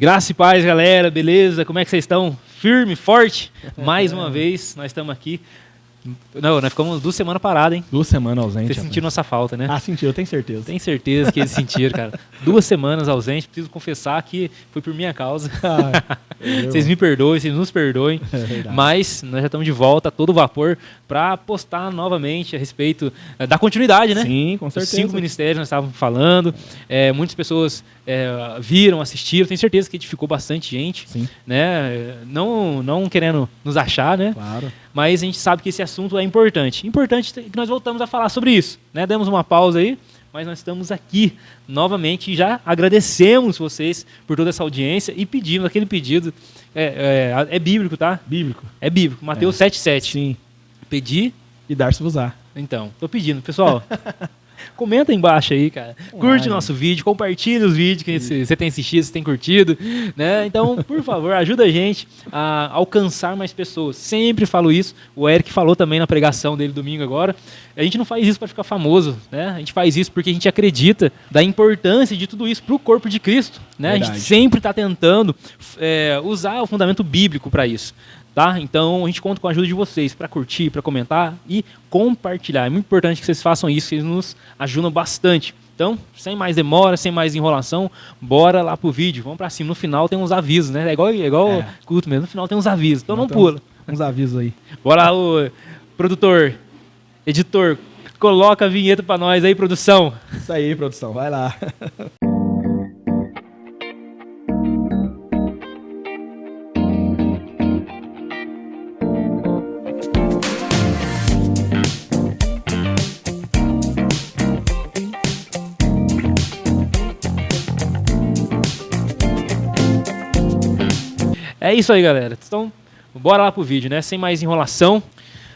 Graça e paz, galera, beleza? Como é que vocês estão? Firme, forte? Mais uma vez, nós estamos aqui. Não, nós ficamos 2 semanas paradas, hein? 2 semanas ausente. Vocês sentiram nossa falta, né? Ah, senti, eu tenho certeza. Tenho certeza que eles sentiram, cara. 2 semanas ausente, preciso confessar que foi por minha causa. Vocês me perdoem, vocês nos perdoem. Mas nós já estamos de volta a todo vapor para postar novamente a respeito da continuidade, né? Sim, com certeza. Os 5 ministérios nós estávamos falando. Muitas pessoas viram, assistiram. Tenho certeza que edificou bastante gente. Sim. Né? Não querendo nos achar, né? Claro. Mas a gente sabe que esse assunto é importante. Importante que nós voltamos a falar sobre isso, né? Demos uma pausa aí, mas nós estamos aqui novamente e já agradecemos vocês por toda essa audiência e pedimos aquele pedido. É bíblico, tá? Bíblico. É bíblico. Mateus 7,7. Sim. Pedir E dar-se-vos-á. Então, tô pedindo. Pessoal, comenta aí embaixo aí, cara. Curte o nosso vídeo, compartilha os vídeos que você tem assistido, você tem curtido, né? Então, por favor, ajuda a gente a alcançar mais pessoas. Sempre falo isso. O Eric falou também na pregação dele domingo agora. A gente não faz isso para ficar famoso, né? A gente faz isso porque a gente acredita da importância de tudo isso para o corpo de Cristo, né? Verdade. A gente sempre está tentando usar o fundamento bíblico para isso. Tá? Então a gente conta com a ajuda de vocês para curtir, para comentar e compartilhar. É muito importante que vocês façam isso, eles nos ajudam bastante. Então, sem mais demora, sem mais enrolação, bora lá pro vídeo. Vamos para cima. No final tem uns avisos, né? É igual culto mesmo. No final tem uns avisos. Então não pula. Uns avisos aí. Bora lá, o produtor, editor, coloca a vinheta para nós aí, produção. Isso aí, produção. Vai lá. É isso aí, galera. Então, bora lá pro vídeo, né? Sem mais enrolação.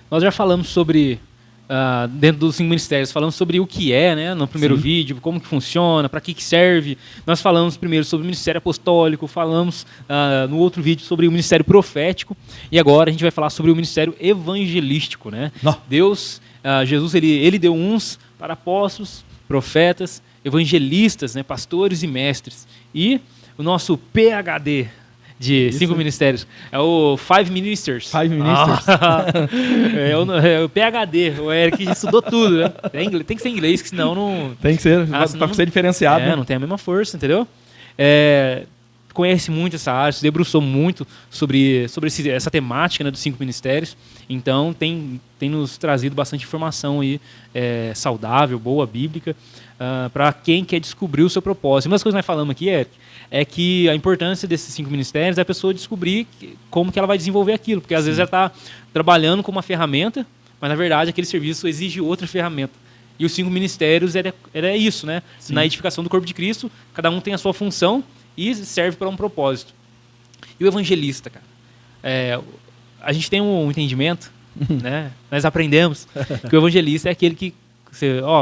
Nós já falamos sobre, dentro dos 5 ministérios, falamos sobre o que é, né? No primeiro vídeo, como que funciona, para que serve. Nós falamos primeiro sobre o ministério apostólico, falamos no outro vídeo sobre o ministério profético. E agora a gente vai falar sobre o ministério evangelístico, né? Deus, Jesus, ele deu uns para apóstolos, profetas, evangelistas, né? Pastores e mestres. E o nosso PhD de 5 ministérios. É o 5 Ministers. 5 Ministers. É o PhD. O Eric estudou tudo, né? Tem que ser inglês, que senão não... Tem que ser, para ser diferenciado. Né? Não tem a mesma força, entendeu? Conhece muito essa área, se debruçou muito sobre essa temática, né, dos 5 ministérios. Então, tem nos trazido bastante informação aí, saudável, boa, bíblica, para quem quer descobrir o seu propósito. Uma das coisas que nós falamos aqui é que a importância desses 5 ministérios é a pessoa descobrir como que ela vai desenvolver aquilo, porque às vezes ela está trabalhando com uma ferramenta, mas na verdade aquele serviço exige outra ferramenta. E os 5 ministérios é isso, né? Sim. Na edificação do corpo de Cristo, cada um tem a sua função e serve para um propósito. E o evangelista, cara? A gente tem um entendimento, né? Nós aprendemos que o evangelista é aquele que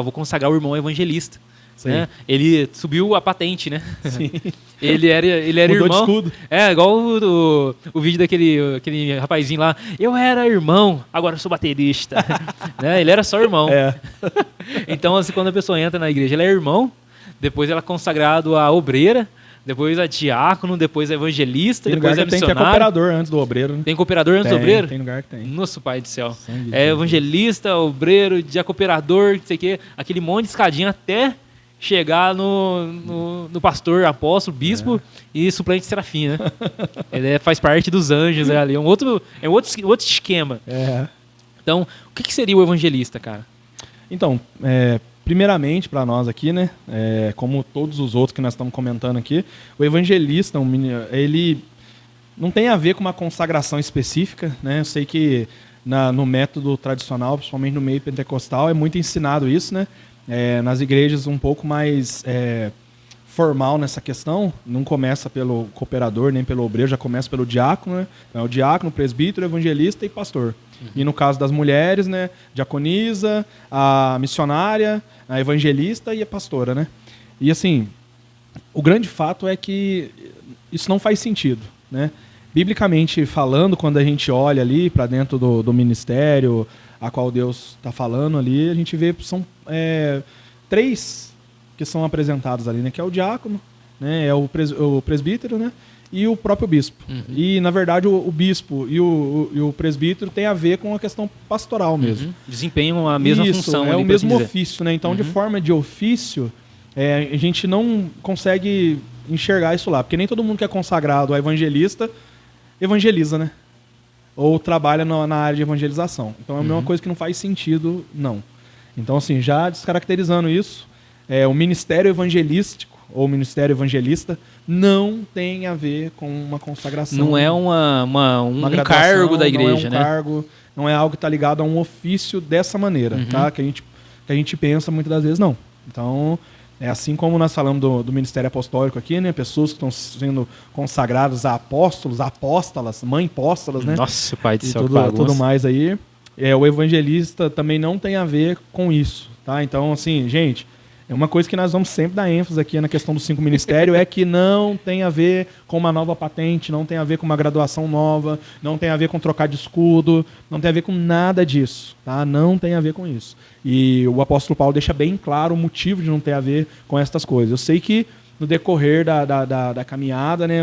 vou consagrar o irmão evangelista. Né? Ele subiu a patente, né? Sim. Ele era Mudou irmão. De escudo. Igual o vídeo daquele rapazinho lá. Eu era irmão, agora eu sou baterista. Né? Ele era só irmão. Então, assim, quando a pessoa entra na igreja, ela é irmão, depois ela é consagrado a obreira, depois a diácono, depois a evangelista, depois a missionário. Tem cooperador antes do obreiro. Né? Tem cooperador antes do obreiro? Tem lugar que tem. Nosso pai do céu. Evangelista, obreiro, cooperador, não sei o quê. Aquele monte de escadinha até chegar no pastor, apóstolo, bispo e suplente serafim, né? Ele faz parte dos anjos ali. É um outro esquema. Então, o que seria o evangelista, cara? Então, primeiramente, para nós aqui, né, como todos os outros que nós estamos comentando aqui, o evangelista, ele não tem a ver com uma consagração específica, né? Eu sei que no método tradicional, principalmente no meio pentecostal, é muito ensinado isso, né? Nas igrejas um pouco mais formal nessa questão, não começa pelo cooperador nem pelo obreiro, já começa pelo diácono, né? Então, o diácono, o presbítero, o evangelista e pastor. E no caso das mulheres, né, diaconisa, a missionária, a evangelista e a pastora, né? E assim, o grande fato é que isso não faz sentido, né? Biblicamente falando, quando a gente olha ali para dentro do ministério a qual Deus está falando ali, a gente vê são 3 que são apresentados ali, né? Que é o diácono, né? É o presbítero, né? E o próprio bispo. E, na verdade, o bispo e o presbítero tem a ver com a questão pastoral mesmo. Desempenham a mesma função. É ali, o mesmo assim dizer. ofício, né? Então, de forma de ofício, a gente não consegue enxergar isso lá. Porque nem todo mundo que é consagrado a evangelista evangeliza, né? Ou trabalha na área de evangelização. Então, é a mesma coisa que não faz sentido, não. Então, assim, já descaracterizando isso, o ministério evangelístico ou ministério evangelista não tem a ver com uma consagração. Não é um cargo da igreja, não é um cargo, não é algo que está ligado a um ofício dessa maneira, tá? Que a gente pensa muitas das vezes, não. Então, assim como nós falamos do ministério apostólico aqui, né? Pessoas que estão sendo consagradas a apóstolos, apóstolas, mãe apóstolas, né? Nossa, pai do e céu, tudo mais aí. O evangelista também não tem a ver com isso, tá? Então, assim, gente, uma coisa que nós vamos sempre dar ênfase aqui na questão dos 5 ministérios é que não tem a ver com uma nova patente, não tem a ver com uma graduação nova, não tem a ver com trocar de escudo, não tem a ver com nada disso, tá? Não tem a ver com isso. E o apóstolo Paulo deixa bem claro o motivo de não ter a ver com estas coisas. Eu sei que no decorrer da caminhada, né,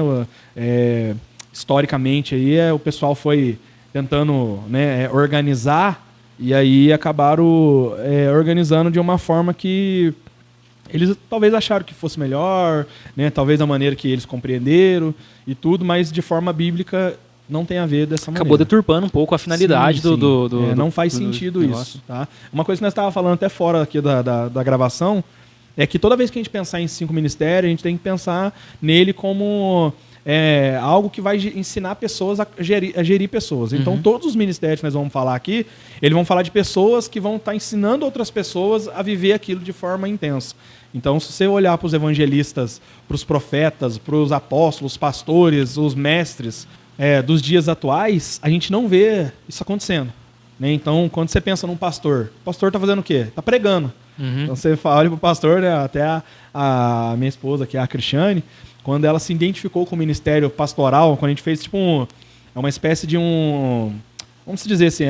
historicamente, aí, o pessoal foi tentando, né, organizar, e aí acabaram organizando de uma forma que eles talvez acharam que fosse melhor, né, talvez da maneira que eles compreenderam e tudo, mas de forma bíblica não tem a ver dessa maneira. Acabou deturpando um pouco a finalidade sim. do não faz sentido isso, tá? Uma coisa que nós estávamos falando até fora aqui da gravação é que toda vez que a gente pensar em 5 ministérios, a gente tem que pensar nele como algo que vai ensinar pessoas a gerir pessoas. Então, todos os ministérios que nós vamos falar aqui, eles vão falar de pessoas que vão estar ensinando outras pessoas a viver aquilo de forma intensa. Então, se você olhar para os evangelistas, para os profetas, para os apóstolos, os pastores, os mestres dos dias atuais, a gente não vê isso acontecendo, né? Então, quando você pensa num pastor, o pastor está fazendo o quê? Está pregando. Então, você olha para o pastor, né? Até a minha esposa, que é a Cristiane, quando ela se identificou com o ministério pastoral, quando a gente fez tipo uma espécie de vamos dizer assim,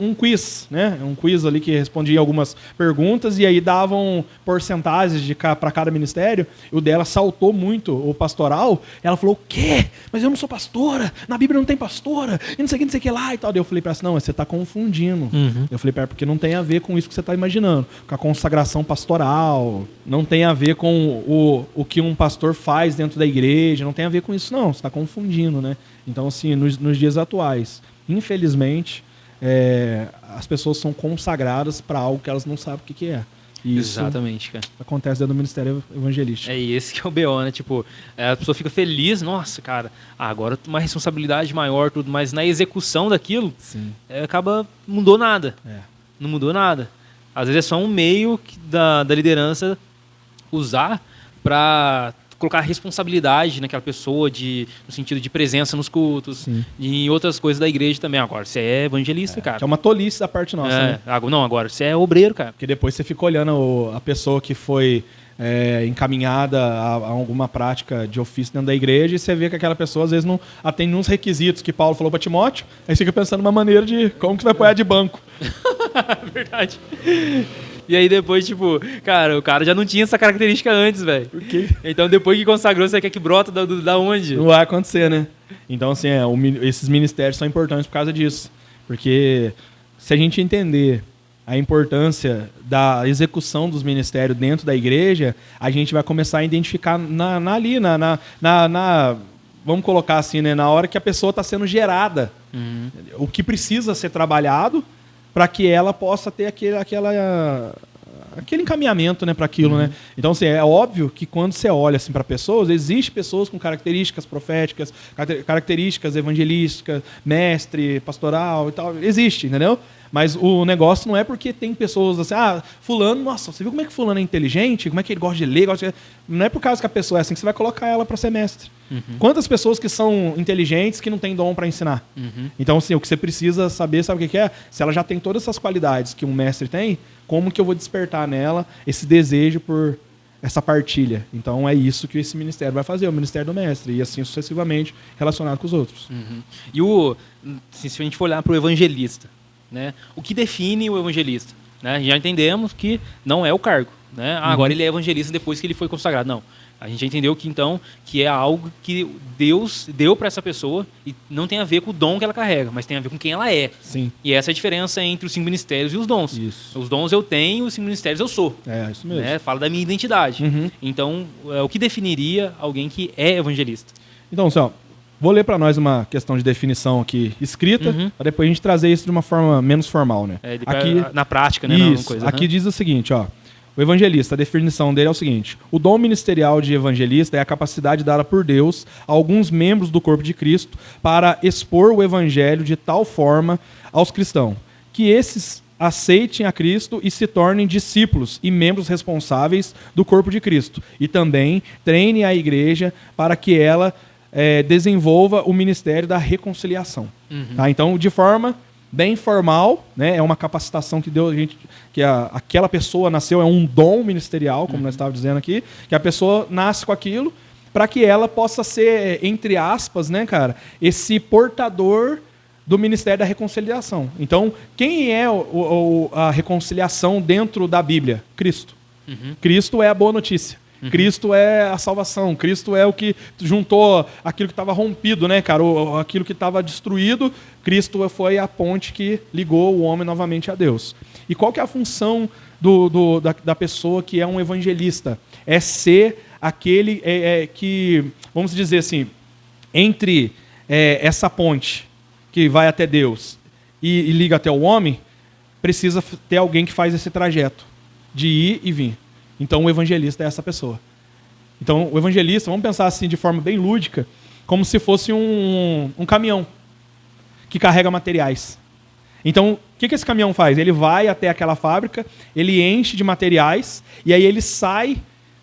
um quiz, né? Um quiz ali que respondia algumas perguntas e aí davam porcentagens para cada ministério. O dela saltou muito o pastoral. Ela falou: o quê? Mas eu não sou pastora, na Bíblia não tem pastora, e não sei o que lá e tal. Daí eu falei para ela assim: não, você está confundindo. Eu falei para ela, porque não tem a ver com isso que você está imaginando, com a consagração pastoral, não tem a ver com o que um pastor faz dentro da igreja, não tem a ver com isso não, você está confundindo, né? Então, assim, nos dias atuais, infelizmente, as pessoas são consagradas para algo que elas não sabem o que é. E exatamente, cara. Acontece dentro do ministério evangelístico. Esse que é o BO, né? Tipo, a pessoa fica feliz, nossa, cara, agora uma responsabilidade maior, tudo, mas na execução daquilo, acaba, não mudou nada. Não mudou nada. Às vezes é só um meio da liderança usar para colocar responsabilidade naquela pessoa no sentido de presença nos cultos e em outras coisas da igreja também. Agora, você é evangelista, cara. Que é uma tolice da parte nossa, né? Não, agora, você é obreiro, cara. Porque depois você fica olhando a pessoa que foi encaminhada a alguma prática de ofício dentro da igreja e você vê que aquela pessoa às vezes não atende uns requisitos que Paulo falou para Timóteo, aí você fica pensando numa maneira de como que você vai apoiar de banco. Verdade. E aí depois, tipo, cara, o cara já não tinha essa característica antes, velho. Por quê? Então depois que consagrou, você quer que brota da onde? Não vai acontecer, né? Então, assim, esses ministérios são importantes por causa disso. Porque se a gente entender a importância da execução dos ministérios dentro da igreja, a gente vai começar a identificar vamos colocar assim, né? Na hora que a pessoa está sendo gerada. O que precisa ser trabalhado para que ela possa ter aquele encaminhamento, né, para aquilo, né? Então, assim, é óbvio que quando você olha assim para pessoas, existem pessoas com características proféticas, características evangelísticas, mestre, pastoral e tal, existe, entendeu? Mas o negócio não é porque tem pessoas assim, fulano, nossa, você viu como é que fulano é inteligente, como é que ele gosta de ler, não é por causa que a pessoa é assim que você vai colocar ela para ser mestre. Quantas pessoas que são inteligentes que não têm dom para ensinar? Então, assim, o que você precisa saber, sabe o que é? Se ela já tem todas essas qualidades que um mestre tem, como que eu vou despertar nela esse desejo por essa partilha? Então, é isso que esse ministério vai fazer, o ministério do mestre, e assim sucessivamente relacionado com os outros. E se a gente for olhar para o evangelista, né? O que define o evangelista? Né? Já entendemos que não é o cargo. Né? Agora ele é evangelista depois que ele foi consagrado. Não. A gente entendeu que então que é algo que Deus deu para essa pessoa e não tem a ver com o dom que ela carrega, mas tem a ver com quem ela é. Sim. E essa é a diferença entre os 5 ministérios e os dons. Isso. Os dons eu tenho, os 5 ministérios eu sou. É, isso mesmo. Né? Fala da minha identidade. Uhum. Então, o que definiria alguém que é evangelista? Então, Céu, vou ler para nós uma questão de definição aqui escrita, para depois a gente trazer isso de uma forma menos formal, né? Aqui, na prática, né? Isso, coisa, aqui diz o seguinte, ó. O evangelista, a definição dele é o seguinte: o dom ministerial de evangelista é a capacidade dada por Deus a alguns membros do corpo de Cristo para expor o evangelho de tal forma aos cristãos que esses aceitem a Cristo e se tornem discípulos e membros responsáveis do corpo de Cristo. E também treine a igreja para que ela desenvolva o ministério da reconciliação. Tá? Então, de forma bem formal, né? É uma capacitação que Deus, aquela pessoa nasceu, é um dom ministerial, como nós estávamos dizendo aqui, que a pessoa nasce com aquilo para que ela possa ser, entre aspas, né, cara, esse portador do ministério da reconciliação. Então, quem é a reconciliação dentro da Bíblia? Cristo. Cristo é a boa notícia. Cristo é a salvação. Cristo é o que juntou aquilo que estava rompido, né, cara? Aquilo que estava destruído. Cristo foi a ponte que ligou o homem novamente a Deus. E qual que é a função da pessoa que é um evangelista? É ser aquele que, vamos dizer assim, entre essa ponte que vai até Deus e liga até o homem, precisa ter alguém que faz esse trajeto de ir e vir. Então, o evangelista é essa pessoa. Então, o evangelista, vamos pensar assim de forma bem lúdica, como se fosse um caminhão que carrega materiais. Então, o que esse caminhão faz? Ele vai até aquela fábrica, ele enche de materiais, e aí ele sai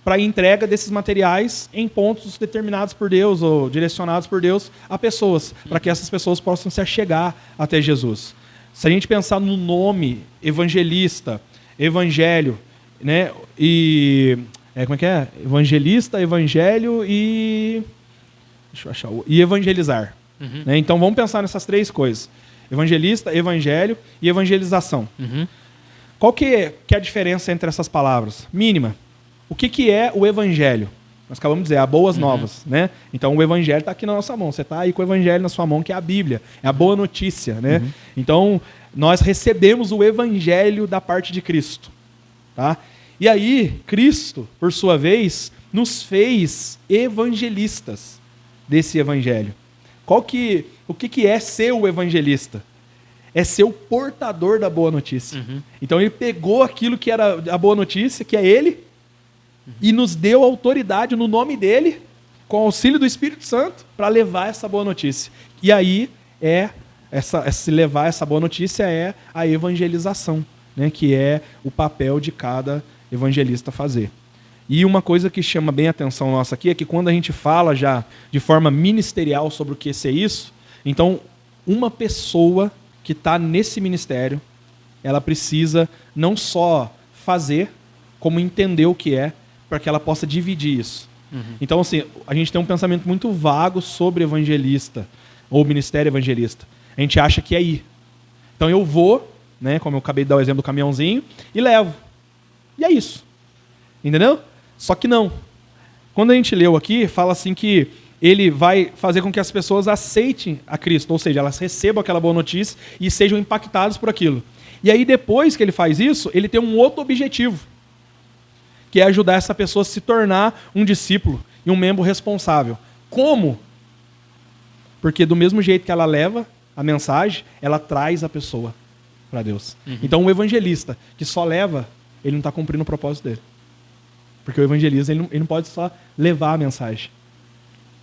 para a entrega desses materiais em pontos determinados por Deus, ou direcionados por Deus a pessoas, para que essas pessoas possam se achegar até Jesus. Se a gente pensar no nome evangelista, evangelho, né? E como é que é? Evangelista, evangelho e deixa eu achar. E evangelizar. Né? Então vamos pensar nessas três coisas: evangelista, evangelho e evangelização. Qual que é a diferença entre essas palavras? Mínima. O que é o evangelho? Nós acabamos de dizer, a boas novas, né? Então o evangelho está aqui na nossa mão. Você está aí com o evangelho na sua mão, que é a Bíblia, é a boa notícia, né? Então nós recebemos o evangelho da parte de Cristo, tá? E aí, Cristo, por sua vez, nos fez evangelistas desse evangelho. O que é ser o evangelista? É ser o portador da boa notícia. Então ele pegou aquilo que era a boa notícia, que é ele, e nos deu autoridade no nome dele, com o auxílio do Espírito Santo, para levar essa boa notícia. E aí, levar essa boa notícia é a evangelização, né, que é o papel de cada evangelista fazer. E uma coisa que chama bem a atenção nossa aqui é que quando a gente fala já de forma ministerial sobre o que é isso, então uma pessoa que está nesse ministério, ela precisa não só fazer, como entender o que é, para que ela possa dividir isso. Então, assim, a gente tem um pensamento muito vago sobre evangelista, ou ministério evangelista. A gente acha que é ir. Então eu vou, né, como eu acabei de dar o exemplo do caminhãozinho, e levo. E é isso. Entendeu? Só que não. Quando a gente leu aqui, fala assim que ele vai fazer com que as pessoas aceitem a Cristo, ou seja, elas recebam aquela boa notícia e sejam impactadas por aquilo. E aí, depois que ele faz isso, ele tem um outro objetivo, que é ajudar essa pessoa a se tornar um discípulo e um membro responsável. Como? Porque do mesmo jeito que ela leva a mensagem, ela traz a pessoa para Deus. Então, o evangelista que só leva, ele não está cumprindo o propósito dele. Porque o evangelista ele não pode só levar a mensagem.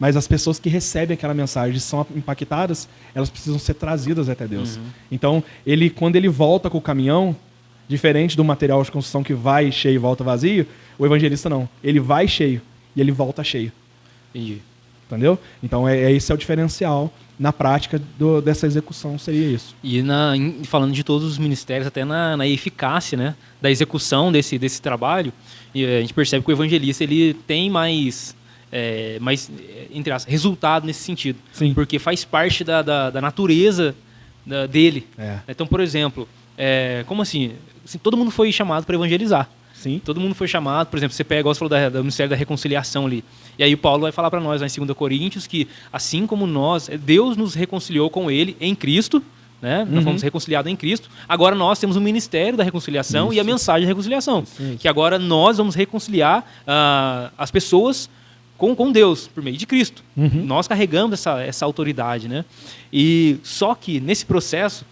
Mas as pessoas que recebem aquela mensagem e são impactadas, elas precisam ser trazidas até Deus. Então, quando ele volta com o caminhão, diferente do material de construção que vai cheio e volta vazio, o evangelista não. Ele vai cheio e ele volta cheio. Entendeu? Então, esse é o diferencial. Na prática dessa execução seria isso. E falando de todos os ministérios, até na eficácia, né, da execução desse trabalho, e a gente percebe que o evangelista ele tem mais entre aspas, resultado nesse sentido. Sim. Porque faz parte da natureza dele. Então, por exemplo, como assim? Todo mundo foi chamado para evangelizar. Sim. Todo mundo foi chamado. Por exemplo, você pega, igual você falou do Ministério da Reconciliação ali. E aí o Paulo vai falar para nós lá em 2 Coríntios que assim como nós, Deus nos reconciliou com ele em Cristo, né? Nós fomos reconciliados em Cristo. Agora nós temos o Ministério da Reconciliação e a mensagem da reconciliação. Isso. Que agora nós vamos reconciliar as pessoas com Deus, por meio de Cristo. Nós carregamos essa autoridade, né? E só que nesse processo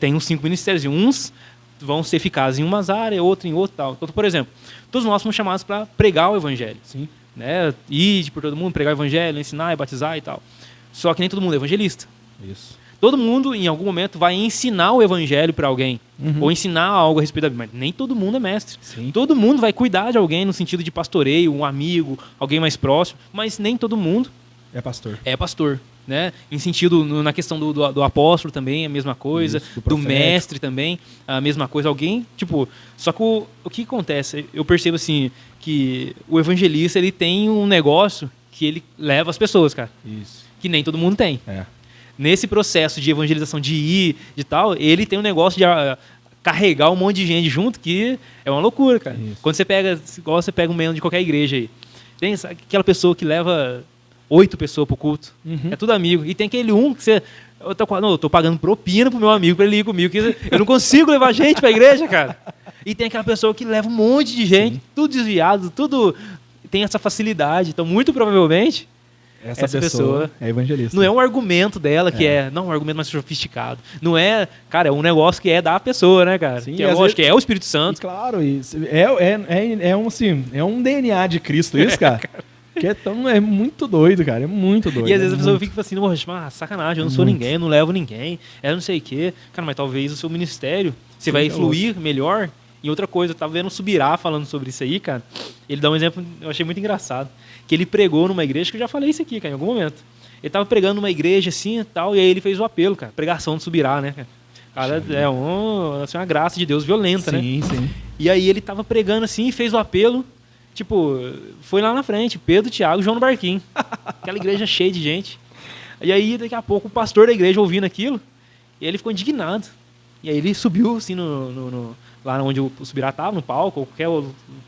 tem os 5 ministérios, e uns vão ser eficazes em umas áreas, outro em outra tal. Então, por exemplo, todos nós somos chamados para pregar o evangelho. Sim. Né? Ir por todo mundo, pregar o evangelho, ensinar e batizar e tal. Só que nem todo mundo é evangelista. Isso. Todo mundo, em algum momento, vai ensinar o evangelho para alguém. Ou ensinar algo a respeito da Bíblia. Mas nem todo mundo é mestre. Sim. Todo mundo vai cuidar de alguém no sentido de pastoreio, um amigo, alguém mais próximo. Mas nem todo mundo é pastor. Né? Em sentido, na questão do apóstolo também, a mesma coisa. Isso, do mestre também, a mesma coisa. Alguém, tipo... Só que o que acontece? Eu percebo, assim, que o evangelista, ele tem um negócio que ele leva as pessoas, cara. Isso. Que nem todo mundo tem. É. Nesse processo de evangelização, de ir, de tal, ele tem um negócio de carregar um monte de gente junto, que é uma loucura, cara. Isso. Quando você pega, igual você pega um membro de qualquer igreja aí, tem aquela pessoa que leva 8 pessoas pro culto, é tudo amigo, e tem aquele que você... Eu tô pagando propina pro meu amigo pra ele ir comigo, que eu não consigo levar gente pra igreja, cara. E tem aquela pessoa que leva um monte de gente, tudo desviado, tudo tem essa facilidade, então muito provavelmente... Essa pessoa é evangelista. Não é um argumento dela que um argumento mais sofisticado. Não é, cara, é um negócio que é da pessoa, né, cara? Sim, que é lógico, que é o Espírito Santo. E claro, é um DNA de Cristo isso, cara. Que é muito doido, cara. É muito doido. E às vezes a pessoa fica assim, sacanagem, eu não sou ninguém, eu não levo ninguém, não sei o quê. Cara, mas talvez o seu ministério, você vai fluir melhor em outra coisa. Eu tava vendo o Subirá falando sobre isso aí, cara. Ele dá um exemplo, eu achei muito engraçado. Que ele pregou numa igreja, que eu já falei isso aqui, cara, em algum momento. Ele tava pregando numa igreja assim e tal, e aí ele fez o apelo, cara. Pregação do Subirá, né, cara? Cara, é uma graça de Deus violenta, né? Sim. E aí ele tava pregando assim, fez o apelo. Tipo, foi lá na frente, Pedro, Tiago, João no barquinho. Aquela igreja cheia de gente. E aí, daqui a pouco, o pastor da igreja ouvindo aquilo, e ele ficou indignado. E aí ele subiu, assim, lá onde o Subirá tava, no palco, ou qualquer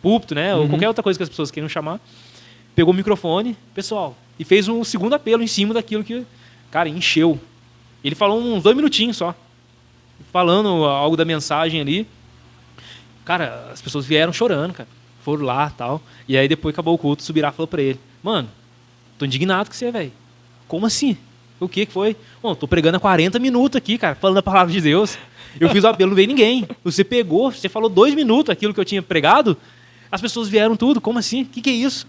púlpito, né? Ou qualquer outra coisa que as pessoas queiram chamar. Pegou o microfone, pessoal, e fez um segundo apelo em cima daquilo que, cara, encheu. Ele falou uns 2 minutinhos só, falando algo da mensagem ali. Cara, as pessoas vieram chorando, cara. Foram lá e tal. E aí depois acabou o culto, o Subirá falou pra ele: mano, tô indignado com você, velho. Como assim? O que foi? Bom, tô pregando há 40 minutos aqui, cara, falando a palavra de Deus. Eu fiz o apelo, não veio ninguém. Você pegou, você falou 2 minutos aquilo que eu tinha pregado, as pessoas vieram tudo. Como assim? O que é isso?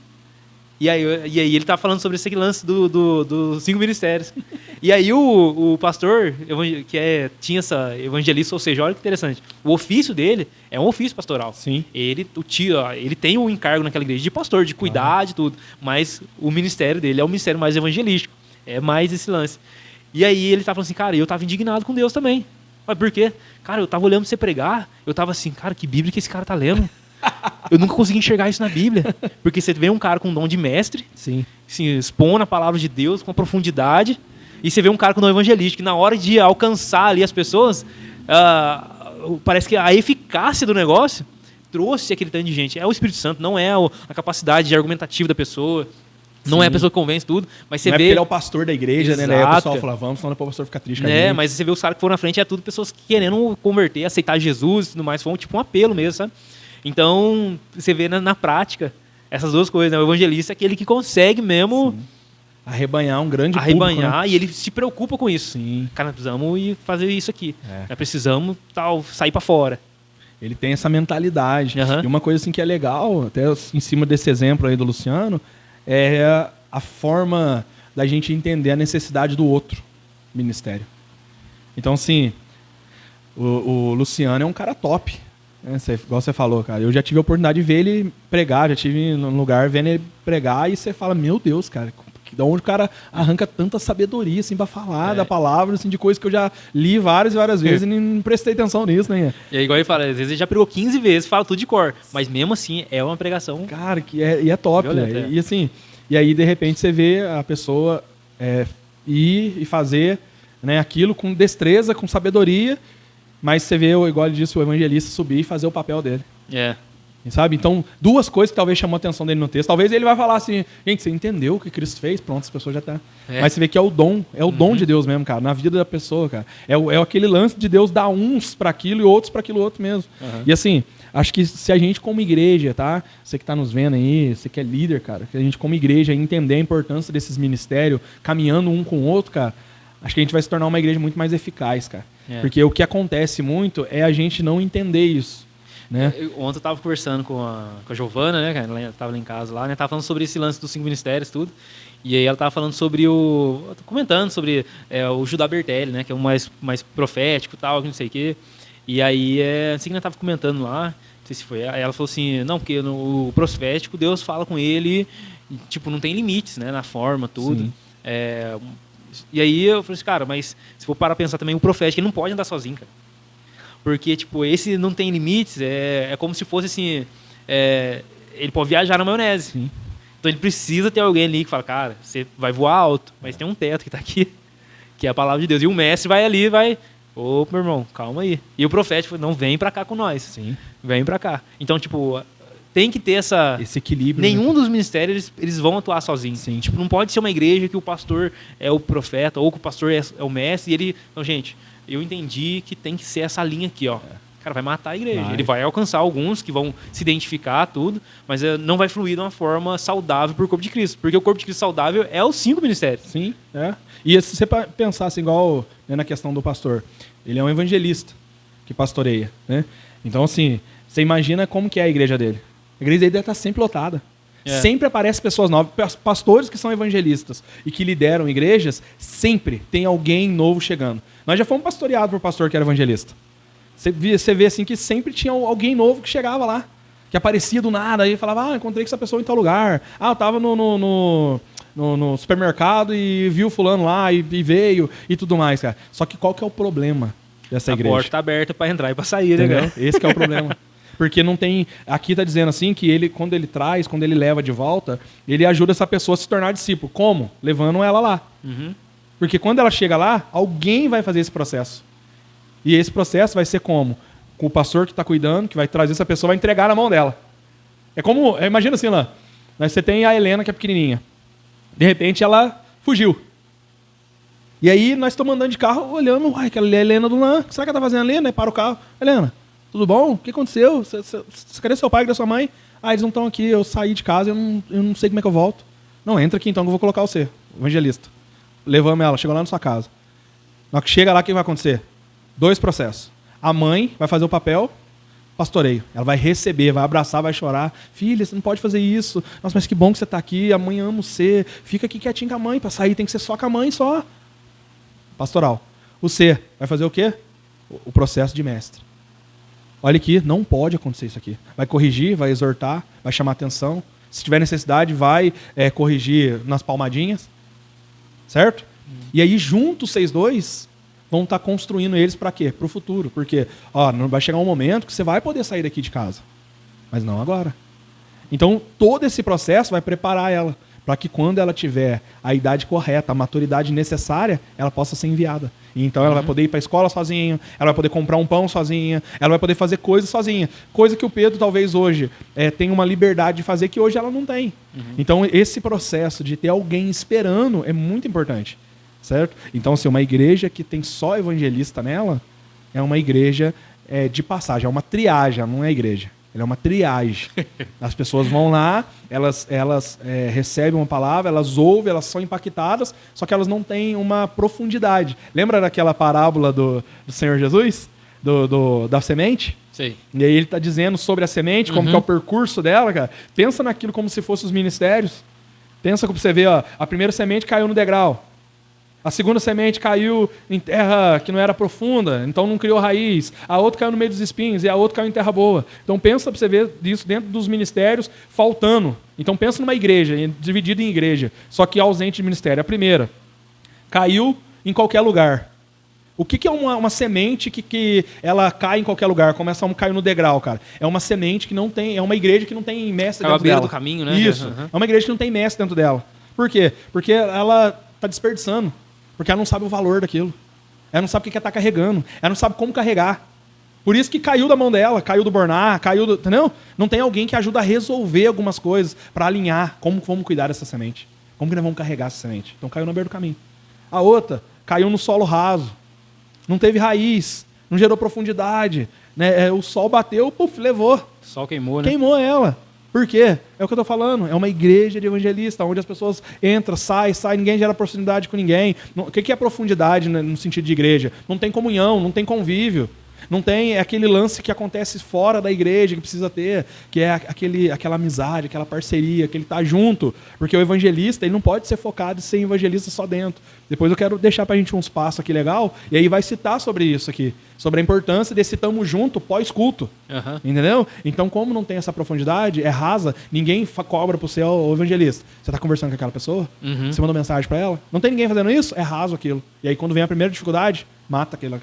E aí ele tá falando sobre esse lance dos 5 ministérios. E aí o pastor, que tinha essa evangelista, ou seja, olha que interessante, o ofício dele é um ofício pastoral. Sim. Ele tem um encargo naquela igreja de pastor, de cuidar de tudo, mas o ministério dele é um ministério mais evangelístico, é mais esse lance. E aí ele tá falando assim, cara, eu tava indignado com Deus também. Mas por quê? Cara, eu tava olhando pra você pregar, eu tava assim, cara, que Bíblia que esse cara tá lendo? Eu nunca consegui enxergar isso na Bíblia. Porque você vê um cara com dom de mestre, sim, se expõe na palavra de Deus com profundidade, e você vê um cara com dom evangelístico, que na hora de alcançar ali as pessoas, parece que a eficácia do negócio trouxe aquele tanto de gente. É o Espírito Santo, não é a capacidade argumentativa da pessoa, não é a pessoa que convence tudo, mas você não vê... é porque ele é o pastor da igreja, exato, né? Aí o pessoal fala, vamos, senão depois o pastor fica triste. Mas você vê os caras que foram na frente, é tudo pessoas querendo converter, aceitar Jesus e tudo mais, foi tipo um apelo mesmo, sabe? Então, você vê na prática essas duas coisas, né? O evangelista é aquele que consegue mesmo... Sim. Arrebanhar um grande público, né? E ele se preocupa com isso. Sim. Cara, nós precisamos ir fazer isso aqui. Nós precisamos sair para fora. Ele tem essa mentalidade. Uhum. E uma coisa assim que é legal, até em cima desse exemplo aí do Luciano, é a forma da gente entender a necessidade do outro ministério. Então, assim, o Luciano é um cara top. Igual você falou, cara. Eu já tive a oportunidade de ver ele pregar, já tive num lugar vendo ele pregar e você fala, meu Deus, cara, de onde o cara arranca tanta sabedoria assim, pra falar da palavra, assim, de coisas que eu já li várias e várias vezes e não prestei atenção nisso, né? E aí, igual ele fala, às vezes ele já pregou 15 vezes, fala tudo de cor, mas mesmo assim é uma pregação. Cara, e é top, né? E assim, e aí de repente você vê a pessoa ir e fazer, né, aquilo com destreza, com sabedoria. Mas você vê, igual ele disse, o evangelista subir e fazer o papel dele. Sabe? Então, duas coisas que talvez chamou a atenção dele no texto. Talvez ele vai falar assim, gente, você entendeu o que Cristo fez? Pronto, as pessoas já estão... Mas você vê que é o dom de Deus mesmo, cara, na vida da pessoa, cara. É aquele lance de Deus dar uns para aquilo e outros para aquilo outro mesmo. E assim, acho que se a gente como igreja, tá? Você que tá nos vendo aí, você que é líder, cara, que a gente como igreja entender a importância desses ministérios, caminhando um com o outro, cara, acho que a gente vai se tornar uma igreja muito mais eficaz, cara. Porque o que acontece muito é a gente não entender isso. Né? Ontem eu tava conversando com a Giovana, né, cara? Ela tava lá em casa, lá, né? Tava falando sobre esse lance dos 5 ministérios, tudo. E aí ela tava falando sobre comentando sobre o Judá Bertelli, né? Que é um mais profético e tal, que não sei o quê. E aí, assim que ela tava comentando lá, não sei se foi, aí ela falou assim, não, porque no profético Deus fala com ele, e, tipo, não tem limites, né? Na forma, tudo. E aí eu falei assim, cara, mas se for parar a pensar também, o profético ele não pode andar sozinho, cara. Porque, tipo, esse não tem limites, é como se fosse assim, ele pode viajar na maionese. Sim. Então ele precisa ter alguém ali que fala, cara, você vai voar alto, mas tem um teto que tá aqui, que é a palavra de Deus. E o mestre vai ali, ô, meu irmão, calma aí. E o profético, não, vem pra cá com nós. Sim. Vem pra cá. Então, tipo, tem que ter esse equilíbrio. Nenhum dos ministérios, eles vão atuar sozinhos. Sim. Tipo, não pode ser uma igreja que o pastor é o profeta, ou que o pastor é o mestre, e ele... Então, gente, eu entendi que tem que ser essa linha aqui, ó. Cara, vai matar a igreja. Ele vai alcançar alguns que vão se identificar, tudo, mas não vai fluir de uma forma saudável pro corpo de Cristo. Porque o corpo de Cristo saudável é os 5 ministérios. Sim, E se você pensar assim, igual, né, na questão do pastor, ele é um evangelista que pastoreia, né? Então, assim, você imagina como que é a igreja dele. A igreja dele deve estar sempre lotada. Sempre aparecem pessoas novas. Pastores que são evangelistas e que lideram igrejas, sempre tem alguém novo chegando. Nós já fomos pastoreados por pastor que era evangelista. Você vê assim que sempre tinha alguém novo que chegava lá, que aparecia do nada e falava, encontrei com essa pessoa em tal lugar. Eu tava no supermercado e viu fulano lá e veio e tudo mais, cara. Só que qual que é o problema dessa igreja? A porta tá aberta para entrar e para sair, né, cara? Esse que é o problema. Porque não tem... Aqui está dizendo assim que ele, quando ele leva de volta, ele ajuda essa pessoa a se tornar discípulo. Como? Levando ela lá. Porque quando ela chega lá, alguém vai fazer esse processo. E esse processo vai ser como? Com o pastor que está cuidando, que vai trazer essa pessoa, vai entregar na mão dela. É como... Imagina assim lá. Você tem a Helena, que é pequenininha. De repente, ela fugiu. E aí, nós estamos andando de carro, olhando. Aquela é a Helena do Lan. O que será que ela está fazendo ali? Né? Para o carro. Helena, tudo bom? O que aconteceu? Cadê seu pai? Cadê sua mãe? Eles não estão aqui. Eu saí de casa, eu não sei como é que eu volto. Não, entra aqui então que eu vou colocar você, evangelista. Levamos ela, chegou lá na sua casa. Na hora que chega lá, o que vai acontecer? 2 processos. A mãe vai fazer o papel, pastoreio. Ela vai receber, vai abraçar, vai chorar. Filha, você não pode fazer isso. Nossa, mas que bom que você está aqui. A mãe ama você. Fica aqui quietinho com a mãe. Para sair tem que ser só com a mãe, só. Pastoral. O C vai fazer o quê? O processo de mestre. Olha aqui, não pode acontecer isso aqui. Vai corrigir, vai exortar, vai chamar atenção. Se tiver necessidade, vai corrigir nas palmadinhas. Certo? E aí, juntos, vocês dois vão estar construindo eles para quê? Para o futuro. Porque vai chegar um momento que você vai poder sair daqui de casa. Mas não agora. Então, todo esse processo vai preparar ela para que quando ela tiver a idade correta, a maturidade necessária, ela possa ser enviada. E então ela vai poder ir para a escola sozinha, ela vai poder comprar um pão sozinha, ela vai poder fazer coisas sozinha. Coisa que o Pedro talvez hoje tenha uma liberdade de fazer que hoje ela não tem. Então esse processo de ter alguém esperando é muito importante. Certo? Então, assim, uma igreja que tem só evangelista nela é uma igreja de passagem, é uma triagem, não é igreja. Ela é uma triagem. As pessoas vão lá, elas recebem uma palavra, elas ouvem, elas são impactadas, só que elas não têm uma profundidade. Lembra daquela parábola do Senhor Jesus? Da semente? Sim. E aí ele está dizendo sobre a semente, como que é o percurso dela, cara. Pensa naquilo como se fossem os ministérios. Pensa como você vê, a primeira semente caiu no degrau. A segunda semente caiu em terra que não era profunda, então não criou raiz. A outra caiu no meio dos espinhos e a outra caiu em terra boa. Então pensa para você ver isso dentro dos ministérios faltando. Então pensa numa igreja, dividida em igreja, só que ausente de ministério. A primeira, caiu em qualquer lugar. O que é uma semente que ela cai em qualquer lugar, começa a cair no degrau, cara? É uma semente que não tem, é uma igreja que não tem mestre dentro dela. Do caminho, né? Isso, é uma igreja que não tem mestre dentro dela. Por quê? Porque ela está desperdiçando. Porque ela não sabe o valor daquilo. Ela não sabe o que ela está carregando. Ela não sabe como carregar. Por isso que caiu da mão dela, caiu do Borná, entendeu? Não tem alguém que ajuda a resolver algumas coisas para alinhar como vamos cuidar dessa semente. Como que nós vamos carregar essa semente? Então caiu na beira do caminho. A outra caiu no solo raso. Não teve raiz, não gerou profundidade, né? O sol bateu, puf, levou. O sol queimou, né? Queimou ela. Por quê? É o que eu estou falando. É uma igreja de evangelista, onde as pessoas entram, saem, ninguém gera proximidade com ninguém. O que é profundidade no sentido de igreja? Não tem comunhão, não tem convívio. Não tem aquele lance que acontece fora da igreja, que precisa ter, que é aquela amizade, aquela parceria, que ele está junto. Porque o evangelista ele não pode ser focado em ser evangelista só dentro. Depois eu quero deixar para a gente uns passos aqui legal, e aí vai citar sobre isso aqui. Sobre a importância desse tamo junto pós-culto. Uhum. Entendeu? Então, como não tem essa profundidade, é rasa, ninguém cobra para você, o evangelista. Você está conversando com aquela pessoa? Uhum. Você mandou mensagem para ela? Não tem ninguém fazendo isso? É raso aquilo. E aí, quando vem a primeira dificuldade, mata aquele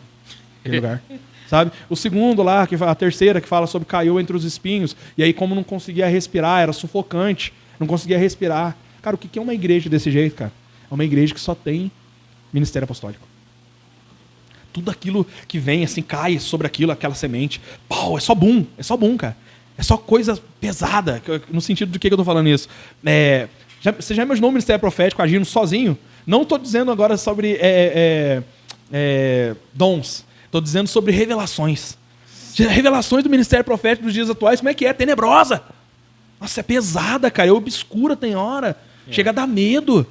lugar. Sabe? O segundo lá, a terceira, que fala sobre caiu entre os espinhos, e aí como não conseguia respirar, era sufocante, não conseguia respirar. Cara, o que é uma igreja desse jeito, cara? É uma igreja que só tem ministério apostólico. Tudo aquilo que vem, assim, cai sobre aquilo, aquela semente. Pau, é só boom, cara. É só coisa pesada, no sentido do que eu tô falando isso. Você já imaginou o ministério profético agindo sozinho? Não estou dizendo agora sobre dons. Estou dizendo sobre revelações. Revelações do ministério profético dos dias atuais, como é que é? Tenebrosa. Nossa, é pesada, cara. É obscura, tem hora. Chega a dar medo.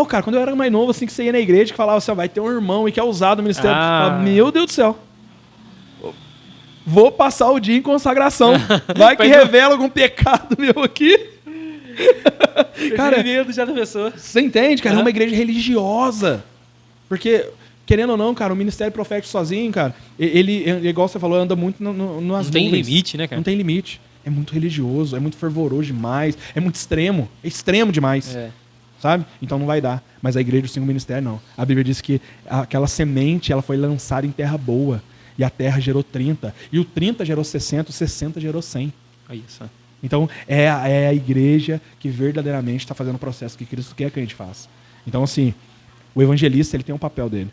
Cara, quando eu era mais novo, assim, que você ia na igreja, que falava assim, vai ter um irmão e que é usado no ministério. Falava, meu Deus do céu. Vou passar o dia em consagração. Vai que revela algum pecado meu aqui. Cara, medo já da pessoa. Você entende, cara? É uma igreja religiosa. Porque... Querendo ou não, cara, o ministério profético sozinho, cara, ele, igual você falou, anda muito nas nuvens. Não tem limite, né, cara? Não tem limite. É muito religioso, é muito fervoroso demais, é muito extremo. É extremo demais. Sabe? Então não vai dar. Mas a igreja do Cinco Ministério, não. A Bíblia diz que aquela semente, ela foi lançada em terra boa. E a terra gerou 30. E o 30 gerou 60, o 60 gerou 100. É isso. Então, é a igreja que verdadeiramente está fazendo o processo que Cristo quer que a gente faça. Então, assim, o evangelista, ele tem um papel dele.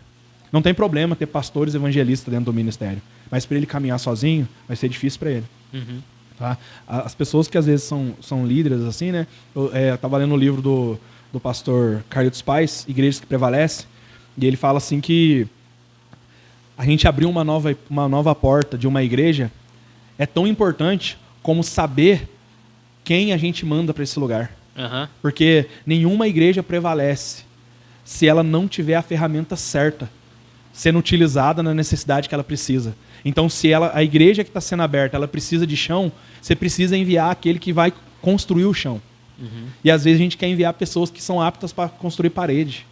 Não tem problema ter pastores evangelistas dentro do ministério. Mas para ele caminhar sozinho, vai ser difícil para ele. Uhum. Tá? As pessoas que às vezes são líderes, assim, né? Eu estava lendo o livro do pastor Carlitos Pais, Igrejas que Prevalecem, e ele fala assim que a gente abrir uma nova porta de uma igreja é tão importante como saber quem a gente manda para esse lugar. Uhum. Porque nenhuma igreja prevalece se ela não tiver a ferramenta certa sendo utilizada na necessidade que ela precisa. Então, se a igreja que está sendo aberta, ela precisa de chão, você precisa enviar aquele que vai construir o chão. Uhum. E às vezes a gente quer enviar pessoas que são aptas para construir parede.